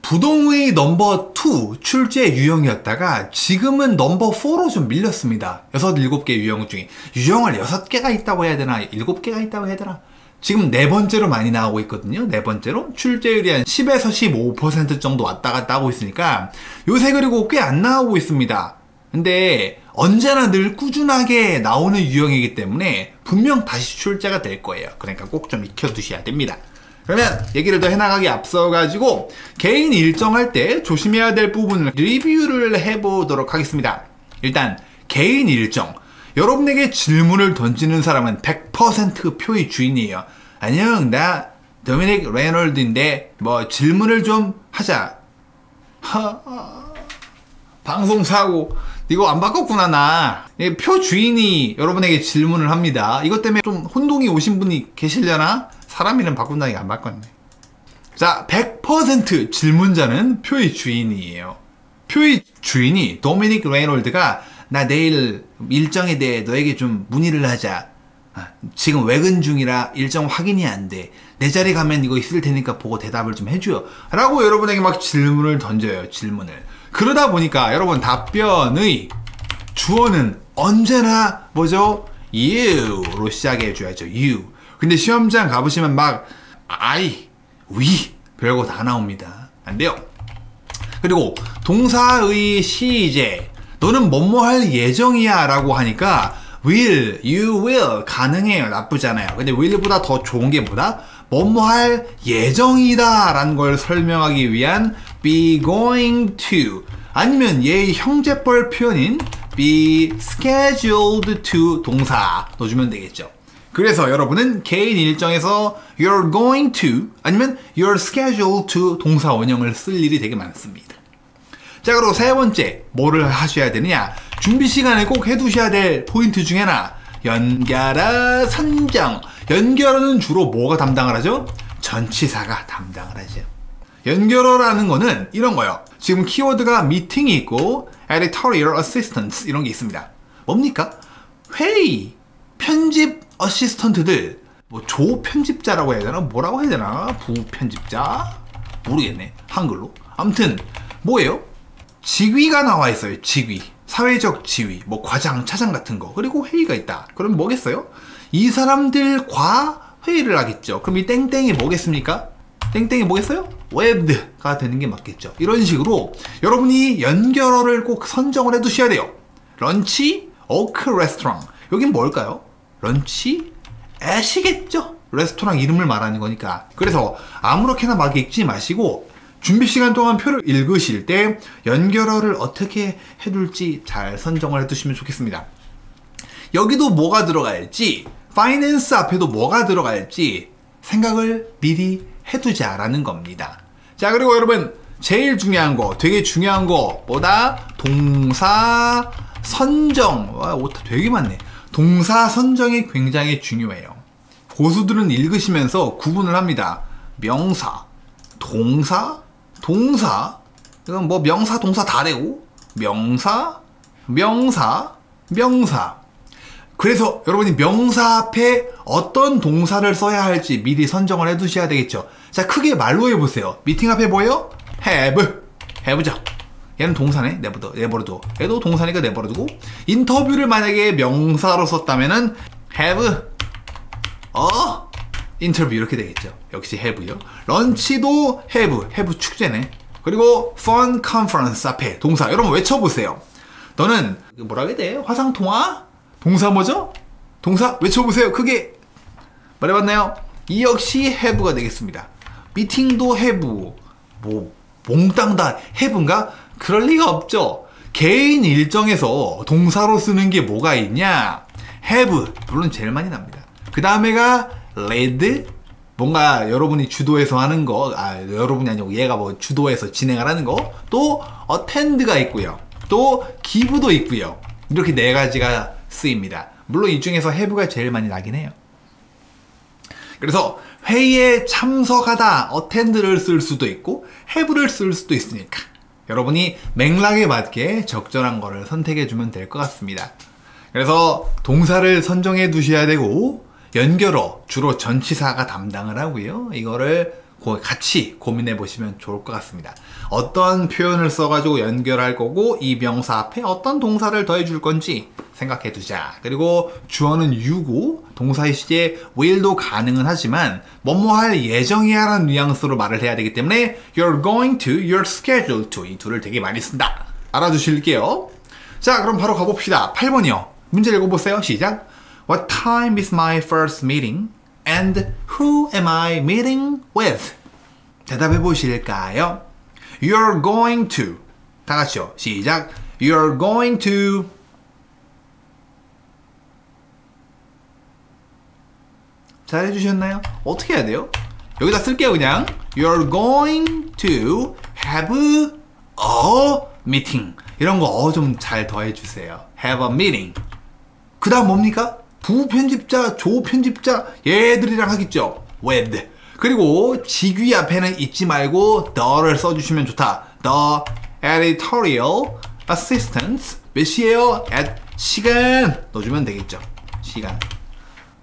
[SPEAKER 1] 부동의 넘버 2 출제 유형이었다가 지금은 넘버 4로 좀 밀렸습니다. 6, 7개 유형 중에 유형을 6개가 있다고 해야 되나 7개가 있다고 해야 되나, 지금 4번째로 많이 나오고 있거든요. 4번째로 출제율이 한 10에서 15% 정도 왔다 갔다 하고 있으니까 요새 그리고 꽤 안 나오고 있습니다. 근데 언제나 늘 꾸준하게 나오는 유형이기 때문에 분명 다시 출제가 될 거예요. 그러니까 꼭 좀 익혀두셔야 됩니다. 그러면 얘기를 더 해나가기 앞서가지고 개인 일정할 때 조심해야 될 부분을 리뷰를 해보도록 하겠습니다. 일단 개인 일정, 여러분에게 질문을 던지는 사람은 100% 표의 주인이에요. 안녕, 나 도미닉 레이놀드인데 뭐 질문을 좀 하자. 방송사고 이거 안 바꿨구나. 나 표 주인이 여러분에게 질문을 합니다. 이것 때문에 좀 혼동이 오신 분이 계시려나? 사람 이름 바꾼다니까 안 바꿨네. 자, 100% 질문자는 표의 주인이에요. 표의 주인이 도미닉 레이놀드가 나 내일 일정에 대해 너에게 좀 문의를 하자. 지금 외근 중이라 일정 확인이 안 돼. 내 자리 가면 이거 있을 테니까 보고 대답을 좀 해줘요. 라고 여러분에게 막 질문을 던져요. 질문을. 그러다 보니까 여러분 답변의 주어는 언제나 뭐죠? you로 시작해줘야죠. you. 근데 시험장 가보시면 막 I, we 별거 다 나옵니다. 안 돼요. 그리고 동사의 시제, 너는 뭐뭐 할 예정이야 라고 하니까 will, you will 가능해요. 나쁘잖아요. 근데 will보다 더 좋은 게 뭐다? 뭐뭐 할 예정이다 라는 걸 설명하기 위한 be going to, 아니면 얘의 형제뻘 표현인 be scheduled to 동사 넣어주면 되겠죠. 그래서 여러분은 개인 일정에서 you're going to 아니면 you're scheduled to 동사 원형을 쓸 일이 되게 많습니다. 자, 그리고 세 번째 뭐를 하셔야 되느냐, 준비 시간에 꼭 해두셔야 될 포인트 중에 하나, 연결어 선정. 연결어는 주로 뭐가 담당을 하죠? 전치사가 담당을 하죠. 연결어라는 거는 이런 거요. 지금 키워드가 미팅이 있고 editorial assistants 이런 게 있습니다. 뭡니까? 회의, 편집 어시스턴트들, 뭐 조편집자라고 해야 되나? 뭐라고 해야 되나? 부편집자? 모르겠네. 한글로. 아무튼 뭐예요? 직위가 나와 있어요. 직위. 사회적 지위, 뭐 과장, 차장 같은 거. 그리고 회의가 있다. 그럼 뭐겠어요? 이 사람들과 회의를 하겠죠. 그럼 이 땡땡이 뭐겠습니까? 땡땡이 뭐겠어요? 웹드가 되는 게 맞겠죠. 이런 식으로 여러분이 연결어를 꼭 선정을 해 두셔야 돼요. 런치, 오크 레스토랑. 여긴 뭘까요? 런치? 애시겠죠? 레스토랑 이름을 말하는 거니까. 그래서 아무렇게나 막 읽지 마시고 준비 시간 동안 표를 읽으실 때 연결어를 어떻게 해둘지 잘 선정을 해두시면 좋겠습니다. 여기도 뭐가 들어갈지, 파이낸스 앞에도 뭐가 들어갈지 생각을 미리 해두자라는 겁니다. 자, 그리고 여러분 제일 중요한 거, 되게 중요한 거 뭐다? 동사 선정. 와, 오타 되게 많네. 동사 선정이 굉장히 중요해요. 고수들은 읽으시면서 구분을 합니다. 명사, 동사, 동사. 이건 뭐 명사, 동사 다 되고 명사, 명사, 명사. 그래서 여러분이 명사 앞에 어떤 동사를 써야 할지 미리 선정을 해 두셔야 되겠죠. 자, 크게 말로 해보세요. 미팅 앞에 뭐예요? have. have죠. 얘는 동사네. 내버려둬. 얘도 동사니까 내버려두고. 인터뷰를 만약에 명사로 썼다면은 have 인터뷰 이렇게 되겠죠. 역시 have요. 런치도 have 축제네. 그리고 fun conference 앞에 동사. 여러분 외쳐보세요. 너는 뭐라 해야 돼? 화상통화? 동사 뭐죠? 동사 외쳐보세요. 크게 말해봤나요? 이 역시 have가 되겠습니다. 미팅도 have, 뭐 몽땅 다 have인가? 그럴 리가 없죠. 개인 일정에서 동사로 쓰는 게 뭐가 있냐? have, 물론 제일 많이 납니다. 그 다음에가 lead, 뭔가 여러분이 주도해서 하는 거, 여러분이 아니고 얘가 뭐 주도해서 진행을 하는 거, 또 attend가 있고요. 또 give도 있고요. 이렇게 네 가지가 쓰입니다. 물론 이 중에서 have가 제일 많이 나긴 해요. 그래서 회의에 참석하다, attend를 쓸 수도 있고 have를 쓸 수도 있으니까 여러분이 맥락에 맞게 적절한 거를 선택해주면 될 것 같습니다. 그래서 동사를 선정해 두셔야 되고 연결어, 주로 전치사가 담당을 하고요. 이거를 같이 고민해 보시면 좋을 것 같습니다. 어떤 표현을 써가지고 연결할 거고 이 명사 앞에 어떤 동사를 더해 줄 건지 생각해 두자. 그리고 주어는 you고 동사의 시제 will도 가능은 하지만 뭐뭐 할 예정이야 라는 뉘앙스로 말을 해야 되기 때문에 you're going to, you're scheduled to 이 둘을 되게 많이 쓴다. 알아두실게요. 자, 그럼 바로 가봅시다. 8번이요. 문제 읽어보세요. 시작. What time is my first meeting? And who am I meeting with? 대답해 보실까요? You're going to. 다 같이요. 시작. You're going to. 잘 해주셨나요? 어떻게 해야 돼요? 여기다 쓸게요, 그냥. You're going to have a meeting. 이런 거 좀 잘 더해주세요. Have a meeting. 그 다음 뭡니까? 부편집자, 조편집자 얘들이랑 하겠죠. with. 그리고 직위 앞에는 잊지 말고 the를 써주시면 좋다. The editorial assistant 몇 시에요? at 시간 넣어주면 되겠죠. 시간.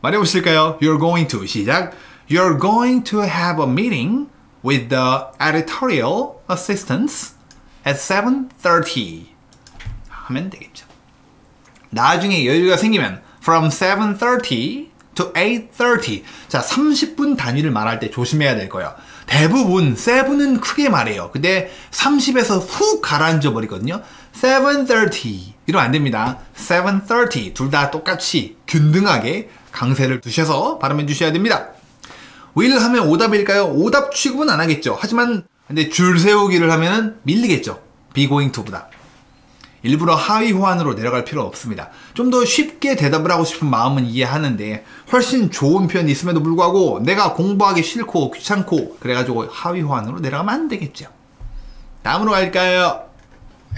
[SPEAKER 1] 말해보실까요? You're going to 시작. You're going to have a meeting with the editorial assistants at 7:30 하면 되겠죠. 나중에 여유가 생기면 from 7:30 to 8:30. 자, 30분 단위를 말할 때 조심해야 될 거예요. 대부분 7은 크게 말해요. 근데 30에서 훅 가라앉아 버리거든요. 7:30 이러면 안 됩니다. 7:30 둘 다 똑같이 균등하게 강세를 두셔서 발음해 주셔야 됩니다. will 하면 오답일까요? 오답 취급은 안 하겠죠. 하지만 근데 줄 세우기를 하면은 밀리겠죠. be going to보다. 일부러 하위 호환으로 내려갈 필요는 없습니다. 좀 더 쉽게 대답을 하고 싶은 마음은 이해하는데 훨씬 좋은 표현이 있음에도 불구하고 내가 공부하기 싫고 귀찮고 그래가지고 하위 호환으로 내려가면 안 되겠죠. 다음으로 갈까요?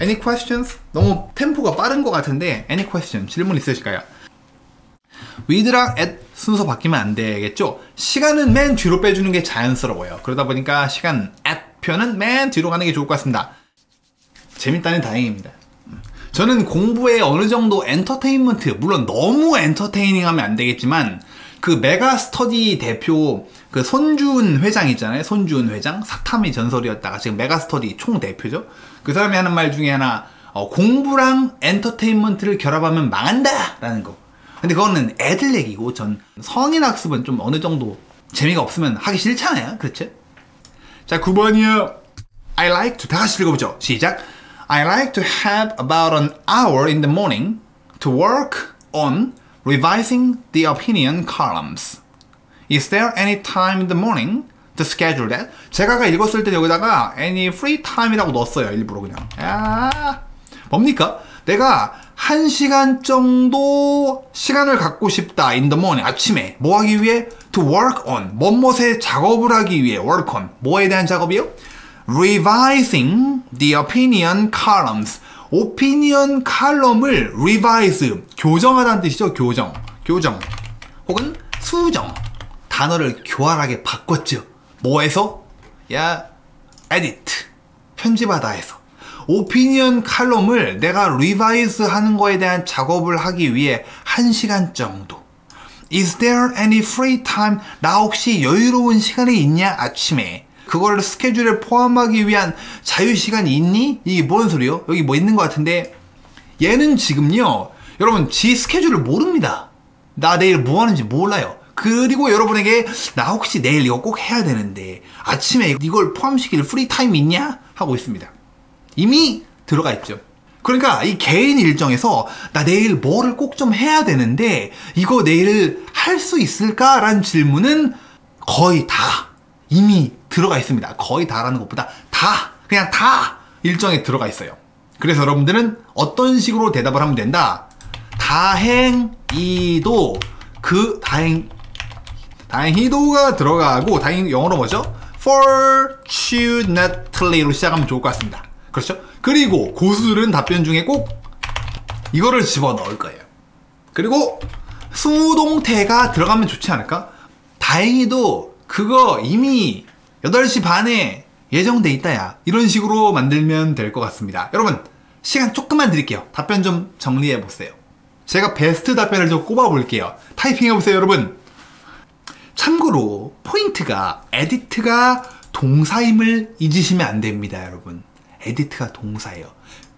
[SPEAKER 1] Any questions? 너무 템포가 빠른 것 같은데 Any question? 질문 있으실까요? with랑 at 순서 바뀌면 안 되겠죠? 시간은 맨 뒤로 빼주는 게 자연스러워요. 그러다 보니까 시간 at 표현은 맨 뒤로 가는 게 좋을 것 같습니다. 재밌다니 다행입니다. 저는 공부에 어느 정도 엔터테인먼트, 물론 너무 엔터테이닝하면 안 되겠지만 그 메가스터디 대표 그 손준 회장 있잖아요. 손준 회장, 사탐의 전설이었다가 지금 메가스터디 총 대표죠. 그 사람이 하는 말 중에 하나 공부랑 엔터테인먼트를 결합하면 망한다 라는 거. 근데 그거는 애들 얘기고 전 성인 학습은 좀 어느 정도 재미가 없으면 하기 싫잖아요. 그렇죠? 자, 9번이요. I like to. 다 같이 읽어보죠. 시작. I like to have about an hour in the morning to work on revising the opinion columns. Is there any time in the morning to schedule that? 제가 아까 읽었을 때 여기다가 any free time이라고 넣었어요. 일부러 그냥. 뭡니까? 내가 1시간 정도 시간을 갖고 싶다. in the morning. 아침에. 뭐 하기 위해? to work on. 뭐뭇의 작업을 하기 위해. work on. 뭐에 대한 작업이요? revising the opinion columns. opinion 칼럼을 revise, 교정하다는 뜻이죠. 교정. 혹은 수정. 단어를 교활하게 바꿨죠. 뭐해서? edit. 편집하다 해서. opinion 칼럼을 내가 revise 하는 거에 대한 작업을 하기 위해 1시간 정도. Is there any free time? 나 혹시 여유로운 시간이 있냐? 아침에. 그걸 스케줄에 포함하기 위한 자유시간이 있니? 이게 뭔 소리요? 여기 뭐 있는 것 같은데 얘는 지금요 여러분 지 스케줄을 모릅니다. 나 내일 뭐 하는지 몰라요. 그리고 여러분에게 나 혹시 내일 이거 꼭 해야 되는데 아침에 이걸 포함시킬 프리타임 있냐? 하고 있습니다. 이미 들어가 있죠. 그러니까 이 개인 일정에서 나 내일 뭐를 꼭 좀 해야 되는데 이거 내일 할 수 있을까? 라는 질문은 거의 다 이미 들어가 있습니다. 거의 다라는 것보다 다, 그냥 다 일정에 들어가 있어요. 그래서 여러분들은 어떤 식으로 대답을 하면 된다? 다행히도 그 다행히도가 들어가고 다행 영어로 뭐죠? fortunately로 시작하면 좋을 것 같습니다. 그렇죠? 그리고 고수들은 답변 중에 꼭 이거를 집어넣을 거예요. 그리고 수동태가 들어가면 좋지 않을까? 다행히도 그거 이미 8시 반에 예정돼 있다야. 이런 식으로 만들면 될 것 같습니다. 여러분 시간 조금만 드릴게요. 답변 좀 정리해 보세요. 제가 베스트 답변을 좀 꼽아 볼게요. 타이핑해 보세요, 여러분. 참고로 포인트가 에디트가 동사임을 잊으시면 안 됩니다, 여러분. 에디트가 동사예요.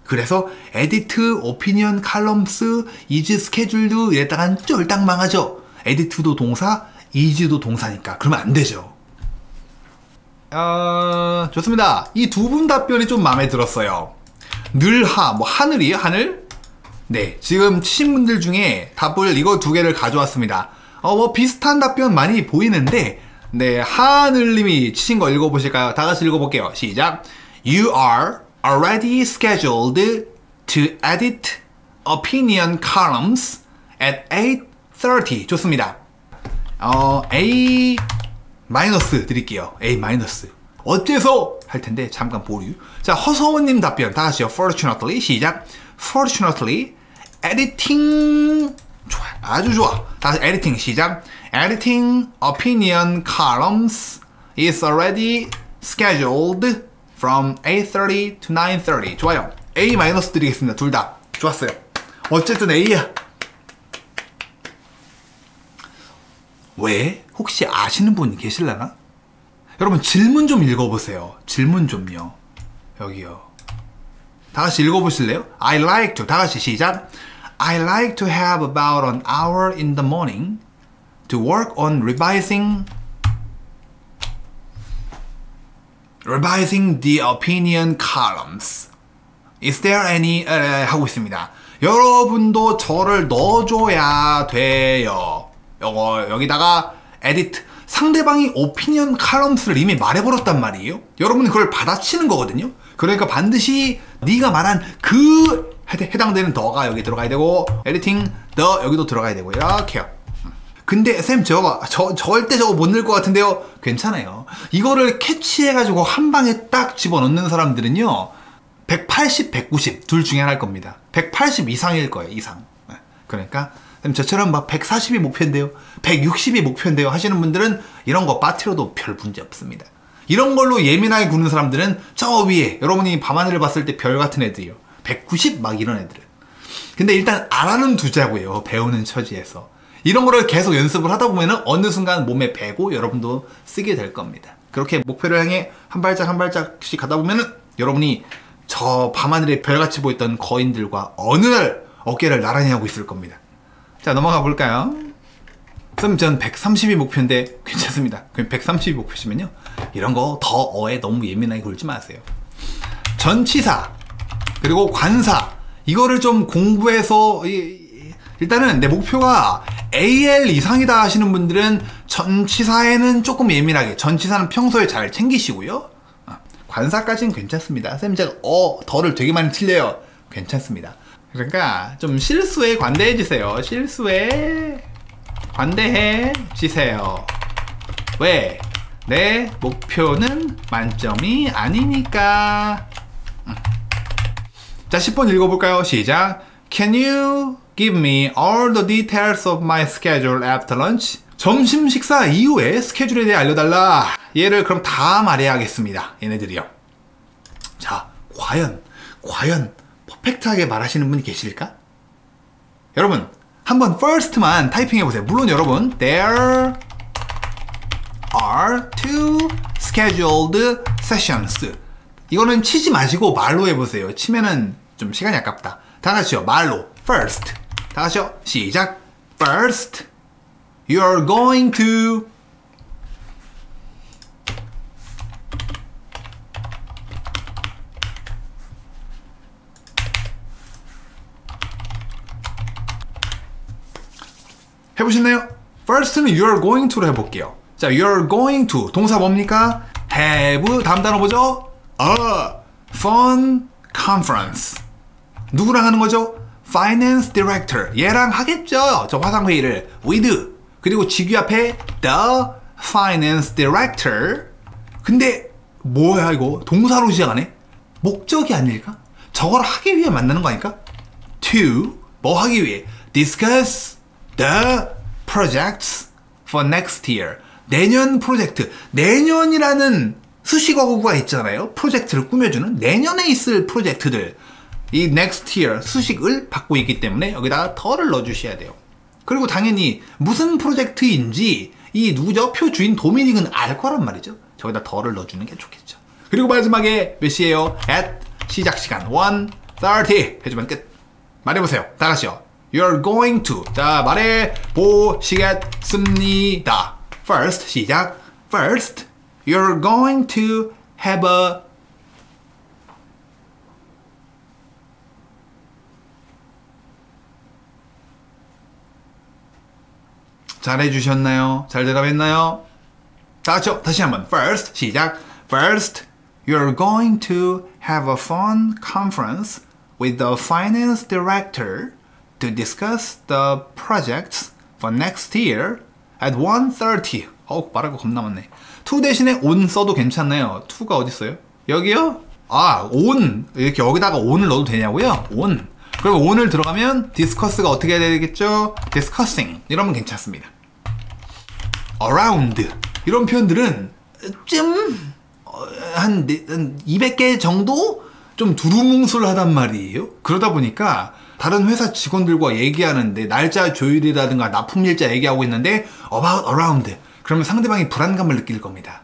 [SPEAKER 1] 그래서 에디트, 오피니언, 칼럼스, 이즈, 스케줄드 이랬다간 쫄딱 망하죠. 에디트도 동사, 이즈도 동사니까. 그러면 안 되죠. 좋습니다. 이 두 분 답변이 좀 마음에 들었어요. 늘하, 뭐 하늘이에요? 하늘? 네, 지금 치신 분들 중에 답을 이거 두 개를 가져왔습니다. 뭐 비슷한 답변 많이 보이는데, 네, 하늘님이 치신 거 읽어보실까요? 다 같이 읽어볼게요. 시작. You are already scheduled to edit opinion columns at 8:30. 좋습니다. A 마이너스 드릴게요. A 마이너스. 어째서 할 텐데 잠깐 보류. 자, 허서원님 답변 다 같이요. Fortunately 시작. Fortunately editing 좋아요. 아주 좋아. 다시 editing 시작. Editing opinion columns is already scheduled from 8:30 to 9:30. 좋아요. A 마이너스 드리겠습니다. 둘 다 좋았어요. 어쨌든 A야. 왜? 혹시 아시는 분 계실라나? 여러분 질문 좀 읽어보세요. 질문 좀요. 여기요. 다 같이 읽어보실래요? I like to. 다 같이 시작. I like to have about an hour in the morning to work on revising the opinion columns. Is there any 하고 있습니다. 여러분도 저를 넣어줘야 돼요. 여기다가 edit. 상대방이 오피니언 칼럼스를 이미 말해버렸단 말이에요. 여러분은 그걸 받아치는 거거든요. 그러니까 반드시 네가 말한 그 해당되는 더가 여기 들어가야 되고 에디팅 더 여기도 들어가야 되고 이렇게요. 근데 쌤 절대 저거 못 넣을 것 같은데요. 괜찮아요. 이거를 캐치해가지고 한 방에 딱 집어넣는 사람들은요 180, 190 둘 중에 하나일 겁니다. 180 이상일 거예요. 이상. 그러니까 쌤 저처럼 막 140이 목표인데요 160이 목표인데요 하시는 분들은 이런 거 빠트려도 별 문제 없습니다. 이런 걸로 예민하게 구는 사람들은 저 위에 여러분이 밤하늘을 봤을 때 별 같은 애들이요 190 막 이런 애들은. 근데 일단 알아는 두자고요. 배우는 처지에서 이런 거를 계속 연습을 하다 보면은 어느 순간 몸에 배고 여러분도 쓰게 될 겁니다. 그렇게 목표를 향해 한 발짝 한 발짝씩 가다 보면은 여러분이 저 밤하늘에 별같이 보였던 거인들과 어느 날 어깨를 나란히 하고 있을 겁니다. 자, 넘어가 볼까요? 쌤, 전 130이 목표인데 괜찮습니다. 그럼 130이 목표시면요 이런 거 더어에 너무 예민하게 굴지 마세요. 전치사 그리고 관사 이거를 좀 공부해서 일단은 내 목표가 AL 이상이다 하시는 분들은 전치사에는 조금 예민하게 전치사는 평소에 잘 챙기시고요. 관사까지는 괜찮습니다. 쌤 제가 더를 되게 많이 틀려요. 괜찮습니다. 그러니까 좀 실수에 관대해 주세요. 실수에 관대해 주세요. 왜? 내 목표는 만점이 아니니까. 자, 10번 읽어볼까요? 시작. Can you give me all the details of my schedule after lunch? 점심 식사 이후에 스케줄에 대해 알려달라. 얘를 그럼 다 말해야겠습니다. 얘네들이요. 자, 과연 퍼펙트하게 말하시는 분이 계실까? 여러분 한번 first만 타이핑해보세요. 물론 여러분 There are two scheduled sessions. 이거는 치지 마시고 말로 해보세요. 치면은 좀 시간이 아깝다. 다 같이요. 말로 first. 다 같이요. 시작. First you're going to 해보셨나요? First는 you're going to로 해볼게요. 자, you're going to 동사 뭡니까? have 다음 단어 뭐죠? A fun conference. 누구랑 하는 거죠? Finance Director. 얘랑 하겠죠. 저 화상회의를 with 그리고 직위 앞에 the Finance Director. 근데 뭐야 이거? 동사로 시작하네? 목적이 아닐까? 저걸 하기 위해 만나는 거 아닐까? To 뭐 하기 위해? Discuss the projects for next year. 내년 프로젝트. 내년이라는 수식어구가 있잖아요. 프로젝트를 꾸며주는 내년에 있을 프로젝트들. 이 next year 수식을 받고 있기 때문에 여기다가 더를 넣어주셔야 돼요. 그리고 당연히 무슨 프로젝트인지 이 누구죠? 표 주인 도미닉은 알 거란 말이죠. 저기다 더를 넣어주는 게 좋겠죠. 그리고 마지막에 몇 시에요? at 시작 시간 1:30 해주면 끝. 말해보세요. 다 같이요. You're going to. 자, 말해보시겠습니다. First 시작. First, you're going to have a 잘해주셨나요? 잘 대답했나요? 다 같이요. 다시 한번. First 시작. First, you're going to have a fun conference with the finance director to discuss the projects for next year at 1:30. 말할 거 겁나 많네. to 대신에 on 써도 괜찮나요? to가 어디 있어요? 여기요? 아, on. 이렇게 여기다가 on을 넣어도 되냐고요? on. 그리고 on을 들어가면 discuss가 어떻게 해야 되겠죠? discussing. 이러면 괜찮습니다. around. 이런 표현들은 한 200개 정도 좀 두루뭉술하단 말이에요. 그러다 보니까 다른 회사 직원들과 얘기하는데 날짜 조율이라든가 납품일자 얘기하고 있는데 about, around. 그러면 상대방이 불안감을 느낄 겁니다.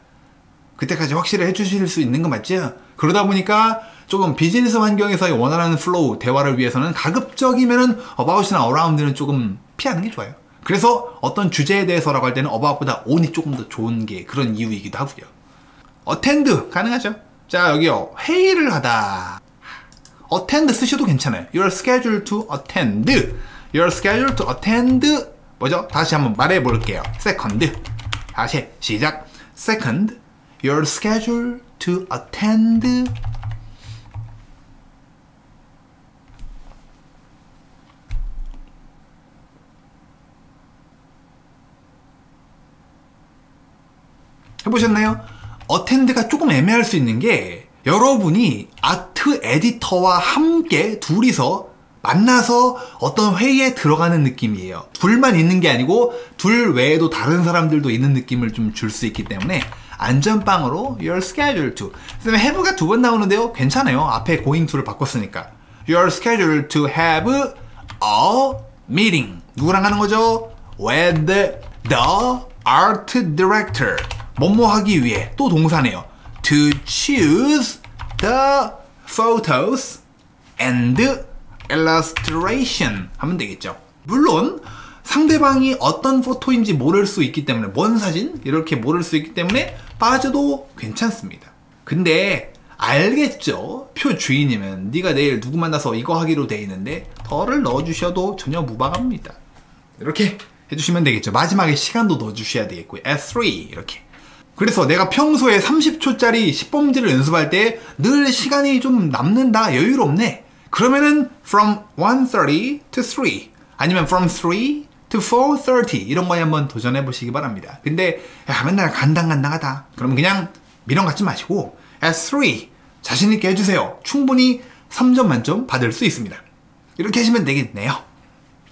[SPEAKER 1] 그때까지 확실히 해주실 수 있는 거 맞죠? 그러다 보니까 조금 비즈니스 환경에서의 원활한 플로우, 대화를 위해서는 가급적이면은 about이나 around는 조금 피하는 게 좋아요. 그래서 어떤 주제에 대해서라고 할 때는 about보다 on이 조금 더 좋은 게 그런 이유이기도 하고요. attend 가능하죠? 자, 여기요. 회의를 하다. attend 쓰셔도 괜찮아요. You're scheduled to attend. You're scheduled to attend. 뭐죠? 다시 한번 말해 볼게요. second. 다시 시작. second. You're scheduled to attend. 해보셨나요? attend가 조금 애매할 수 있는 게 여러분이 아트 에디터와 함께 둘이서 만나서 어떤 회의에 들어가는 느낌이에요. 둘만 있는 게 아니고 둘 외에도 다른 사람들도 있는 느낌을 좀 줄 수 있기 때문에 안전빵으로 you're scheduled to. 그다음에 have가 두 번 나오는데요. 괜찮아요. 앞에 going to를 바꿨으니까. You're scheduled to have a meeting. 누구랑 하는 거죠? With the art director. 뭐뭐 하기 위해. 또 동사네요. To choose the photos and illustration 하면 되겠죠. 물론 상대방이 어떤 포토인지 모를 수 있기 때문에 뭔 사진? 이렇게 모를 수 있기 때문에 빠져도 괜찮습니다. 근데 알겠죠? 표 주인이면 네가 내일 누구 만나서 이거 하기로 돼 있는데 더를 넣어주셔도 전혀 무방합니다. 이렇게 해주시면 되겠죠. 마지막에 시간도 넣어주셔야 되겠고요. at 3 이렇게. 그래서 내가 평소에 30초짜리 10범지를 연습할 때 늘 시간이 좀 남는다, 여유롭네. 그러면은 from 1:30 to 3 아니면 from 3 to 4:30 이런 거에 한번 도전해 보시기 바랍니다. 근데 야, 맨날 간당간당하다. 그러면 그냥 미련 갖지 마시고 at 3 자신 있게 해주세요. 충분히 3점 만점 받을 수 있습니다. 이렇게 하시면 되겠네요.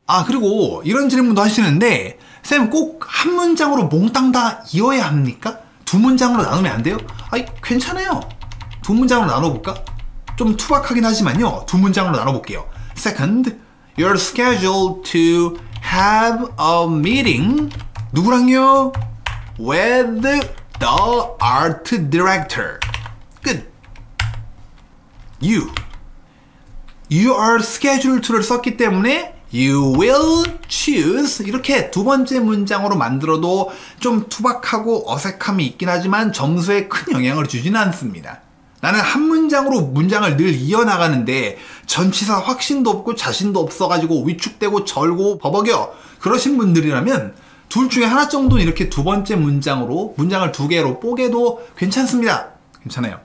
[SPEAKER 1] 아, 그리고 이런 질문도 하시는데 쌤 꼭 한 문장으로 몽땅 다 이어야 합니까? 두 문장으로 나누면 안 돼요? 아이, 괜찮아요. 두 문장으로 나눠볼까? 좀 투박하긴 하지만요. 두 문장으로 나눠볼게요. Second, you're scheduled to have a meeting. 누구랑요? With the art director. 끝. You are scheduled to를 썼기 때문에 You will choose 이렇게 두 번째 문장으로 만들어도 좀 투박하고 어색함이 있긴 하지만 점수에 큰 영향을 주지는 않습니다. 나는 한 문장으로 문장을 늘 이어나가는데 전치사 확신도 없고 자신도 없어가지고 위축되고 절고 버벅여 그러신 분들이라면 둘 중에 하나 정도는 이렇게 두 번째 문장으로 문장을 두 개로 뽀개도 괜찮습니다. 괜찮아요.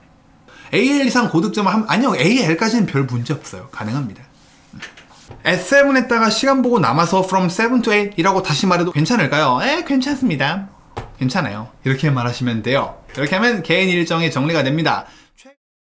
[SPEAKER 1] AL 이상 고득점을 하면 아니요, AL까지는 별 문제 없어요. 가능합니다. at 7 했다가 시간 보고 남아서 from 7 to 8 이라고 다시 말해도 괜찮을까요? 괜찮습니다. 괜찮아요. 이렇게 말하시면 돼요. 이렇게 하면 개인 일정이 정리가 됩니다.